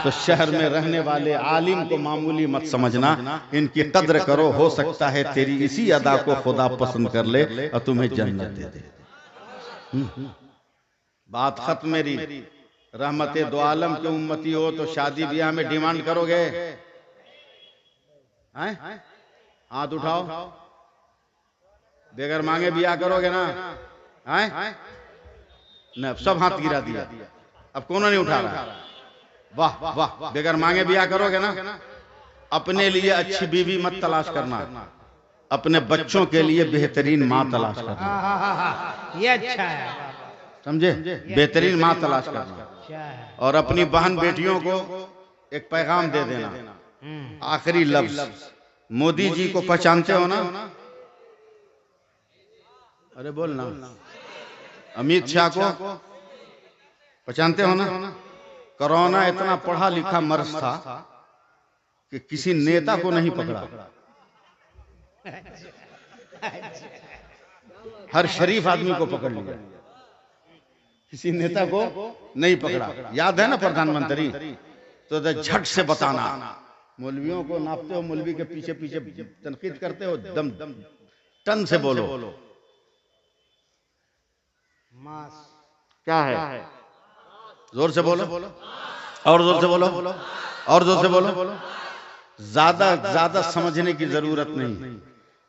तो शहर में रहने वाले आलिम को मामूली मत समझना, इनकी कद्र करो, हो सकता है तेरी इसी अदा को खुदा पसंद कर ले और तुम्हें जन्नत दे दे। बात खत्म मेरी। रहमते दो आलम के उम्मती हो तो शादी ब्याह में डिमांड करोगे? हाथ उठाओ। बेगर मांगे ब्याह करोगे ना? नहीं, सब हाथ गिरा दिया। अब कौन नहीं उठा रहा? वाह वाह, बेगर मांगे ब्याह करोगे ना? अपने लिए अच्छी बीवी मत तलाश करना, अपने बच्चों के लिए बेहतरीन माँ तलाश करना। ये अच्छा है, समझे, बेहतरीन माँ तलाश करना। और अपनी बहन बेटियों को एक पैगाम दे देना। आखिरी लफ्ज, मोदी जी को पहचानते हो ना? अरे बोलना। अमित शाह को पहचानते हो ना? कोरोना इतना पढ़ा लिखा मर्ज था कि किसी नेता को नहीं पकड़ा। हर शरीफ आदमी को पकड़ लिया, किसी नेता को नहीं पकड़ा। याद है ना प्रधानमंत्री? तो झट से बताना। मौलवियों को नापते हो, मौलवी के पीछे पीछे तनकीद करते हो, दम दम टन से बोलो। क्या है? जोर से बोलो, और जोर से बोलो, और जोर से बोलो। ज्यादा समझने की जरूरत नहीं,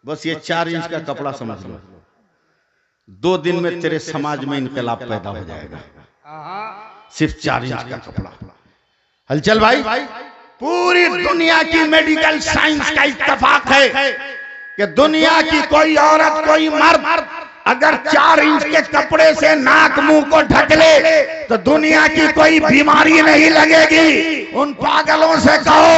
बस ये 4 इंच का कपड़ा समझ लो। 2 दिन में तेरे समाज में इनकलाब पैदा हो जाएगा। सिर्फ 4 इंच का कपड़ा। हलचल भाई, पूरी दुनिया की मेडिकल साइंस का इत्तेफाक है कि दुनिया की कोई औरत, कोई मर्द अगर 4 इंच के कपड़े से नाक मुंह को ढक ले तो दुनिया की कोई बीमारी नहीं लगेगी। उन पागलों से कहो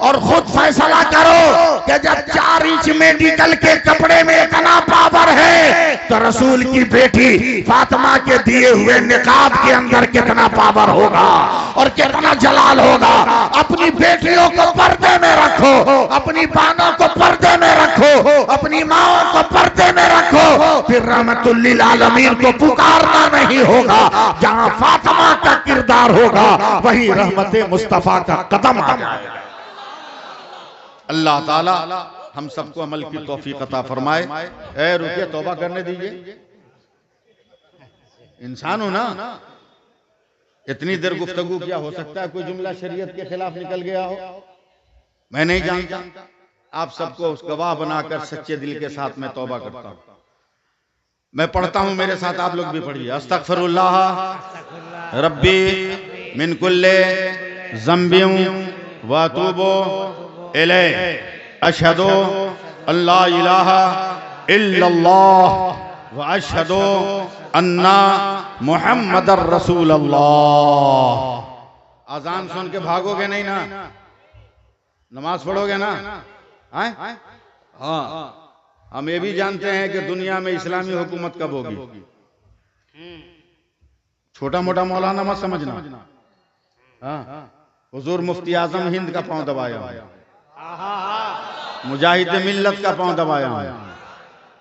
और खुद फैसला करो कि जब 4 इंच मेडिकल के कपड़े में इतना पावर है तो रसूल की बेटी फातिमा के दिए हुए निकाब के अंदर कितना पावर होगा और कितना जलाल होगा। अपनी बेटियों को पर्दे में रखो, अपनी बहनों को पर्दे में रखो, अपनी माओं को पर्दे में रखो, फिर रहमतुल्लिल आलमीन को पुकारना नहीं होगा। जहां फातिमा का किरदार होगा वही रहमते मुस्तफा का कदम आ जाएगा। अल्लाह ताला हम सबको अमल की तौफीक अता फरमाए। ए रुकिए, तौबा करने दीजिए। इंसान हो ना, इतनी देर गुफ्तगू किया, हो सकता है कोई जुमला शरीयत के खिलाफ निकल गया हो, मैं नहीं जानता। आप सबको उस गवाह बनाकर सच्चे दिल के साथ मैं तौबा करता हूं। मैं पढ़ता हूं, मेरे साथ आप लोग भी पढ़िए। अस्तगफिरुल्लाह रब्बी मिन कुल्ले ज़ंबिन व अतूबु इलैहि अशहदु अल्ला इलाहा इल्लल्लाह व अशहदु अन्ना मुहम्मदर रसूलुल्लाह। अजान सुन के भागोगे नहीं ना? नमाज पढ़ोगे ना? हाँ, हम ये भी जानते हैं कि दुनिया में इस्लामी हुकूमत कब होगी। छोटा मोटा मौलाना मत समझना। हुजूर मुफ्ती आजम हिंद का पांव दबाया, मुजाहिद मिल्लत का पांव दबाया,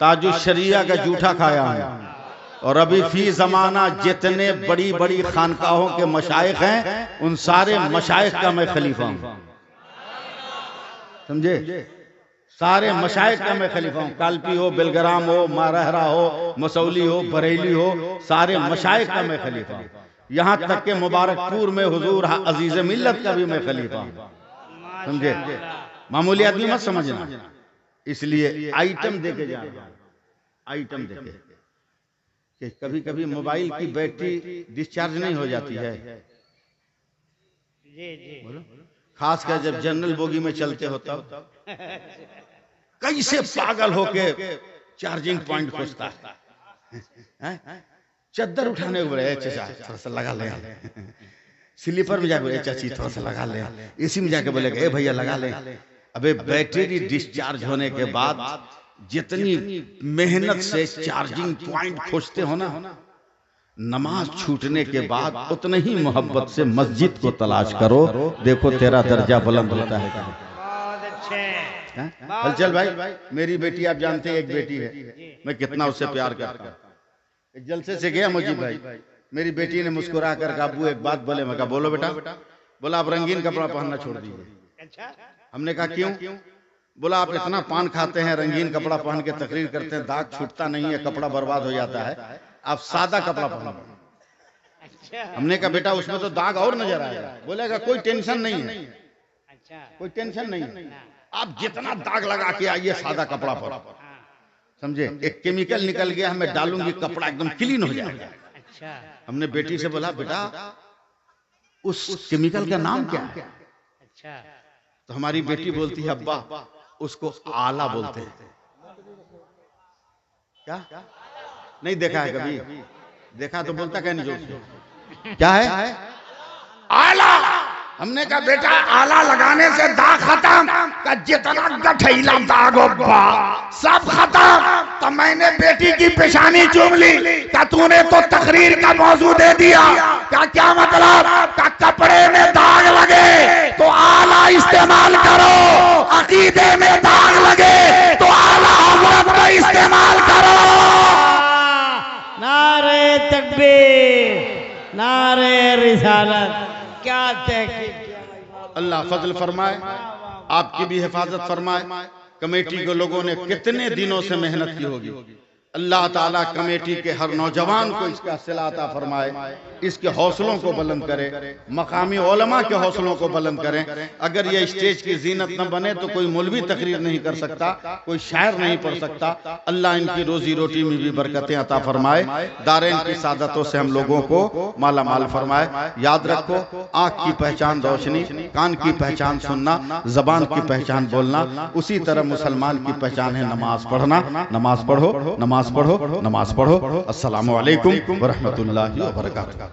ताजुश शरिया का जूठा खाया है। और अभी फी जमाना जितने बड़ी बड़ी खानकाहों के मशाइख हैं, उन सारे मशाइख का मैं खलीफा हूं। समझे? सारे मशाइख का मैं खलीफा हूँ। कालपी हो, बेलग्राम हो, मारहरा हो, मसौली हो, बरेली हो, सारे मशाइख का मैं खलीफा हूँ। यहाँ तक के मुबारकपुर में हुजूर अजीज मिल्लत का भी मैं खलीफा हूँ। समझे? मामूली आदमी मत समझना। इसलिए आइटम देके जा, आइटम देके कि कभी कभी मोबाइल की बैटरी डिस्चार्ज नहीं हो जाती है। जी जी खासकर जब जनरल बोगी में चलते हो तब कैसे पागल होके चार्जिंग पॉइंट खोजता है। चद्दर उठाने को बोले चाचा थोड़ा सा लगा ले, स्लीपर में जाके बोले चाची थोड़ा सा लगा ले, एसी में जाके बोले ए भैया लगा ले। अबे बैटरी डिस्चार्ज होने के बाद जितनी मेहनत से चार्जिंग पॉइंट खोजते हो ना, नमाज छूटने के बाद उतने ही मोहब्बत से मस्जिद को तलाश करो। देखो तेरा दर्जा बुलंद होता है। बहुत अच्छे। हलचल भाई, मेरी बेटी आप जानते हैं, एक बेटी है, मैं कितना उससे प्यार करता हूँ। जलसे से गया मुजीब भाई, मेरी बेटी ने मुस्कुरा कर कहा अब्बू एक बात बोले। मैं कहा बोलो बेटा। बोला आप रंगीन कपड़ा पहनना छोड़ दीजिए। अच्छा हमने कहा क्यों? बोला आप इतना पान खाते हैं, रंगीन कपड़ा पहन के तकरीर करते हैं, दाग छूटता नहीं है, कपड़ा बर्बाद हो जाता है, आप सादा कपड़ा पहनो। अच्छा हमने कहा बेटा उसमें तो दाग और नजर आएगा। बोलेगा कोई टेंशन नहीं है, अच्छा कोई टेंशन नहीं है, आप जितना दाग लगा के आइए सादा कपड़ा पर। समझे? एक केमिकल निकल गया, मैं डालूंगी कपड़ा एकदम क्लीन हो जाएगा। अच्छा हमने बेटी से बोला बेटा उस केमिकल का नाम क्या है? अच्छा तो हमारी बेटी बोलती है अब्बा उसको आला बोलते हैं। क्या नहीं देखा है कभी? देखा तो बोलता क्या नहीं जो क्या है आला। हमने कहा बेटा आला लगाने से दाग खत्म का, जितना गठैला दाग होगा सब खत्म। तो मैंने बेटी की पेशानी चूम ली का, तूने तो तकरीर का मौजू दे दिया का, क्या मतलब का कपड़े में दाग लगे तो आला इस्तेमाल करो, अकीदे में दाग लगे तो आला हजरत का इस्तेमाल करो। नारे तकबीर, नारे रिसालत, क्या तहकीक। अल्लाह फजल फरमाए, आपकी भी हिफाजत फरमाए। कमेटी के लोगों ने कितने दिनों से मेहनत की होगी। अल्लाह ताला कमेटी के हर नौजवान को इसका सिला अता फरमाए, इसके हौसलों को बुलंद करे, मकामी उलमा के हौसलों को बुलंद करें। अगर ये स्टेज की जीनत न बने तो कोई मौलवी तकरीर नहीं कर सकता, कोई शायर नहीं पढ़ सकता। अल्लाह इनकी रोजी रोटी में भी बरकतें अता फरमाए, दारैन की सादतों से हम लोगों को माला माल फरमाए। याद रखो, आँख की पहचान रोशनी, कान की पहचान सुनना, जबान की पहचान बोलना, उसी तरह मुसलमान की पहचान है नमाज पढ़ना। नमाज पढ़ो, नमाज पढ़ो, नमाज पढ़ो। अस्सलामु अलैकुम व रहमतुल्लाहि व बरकातुहू।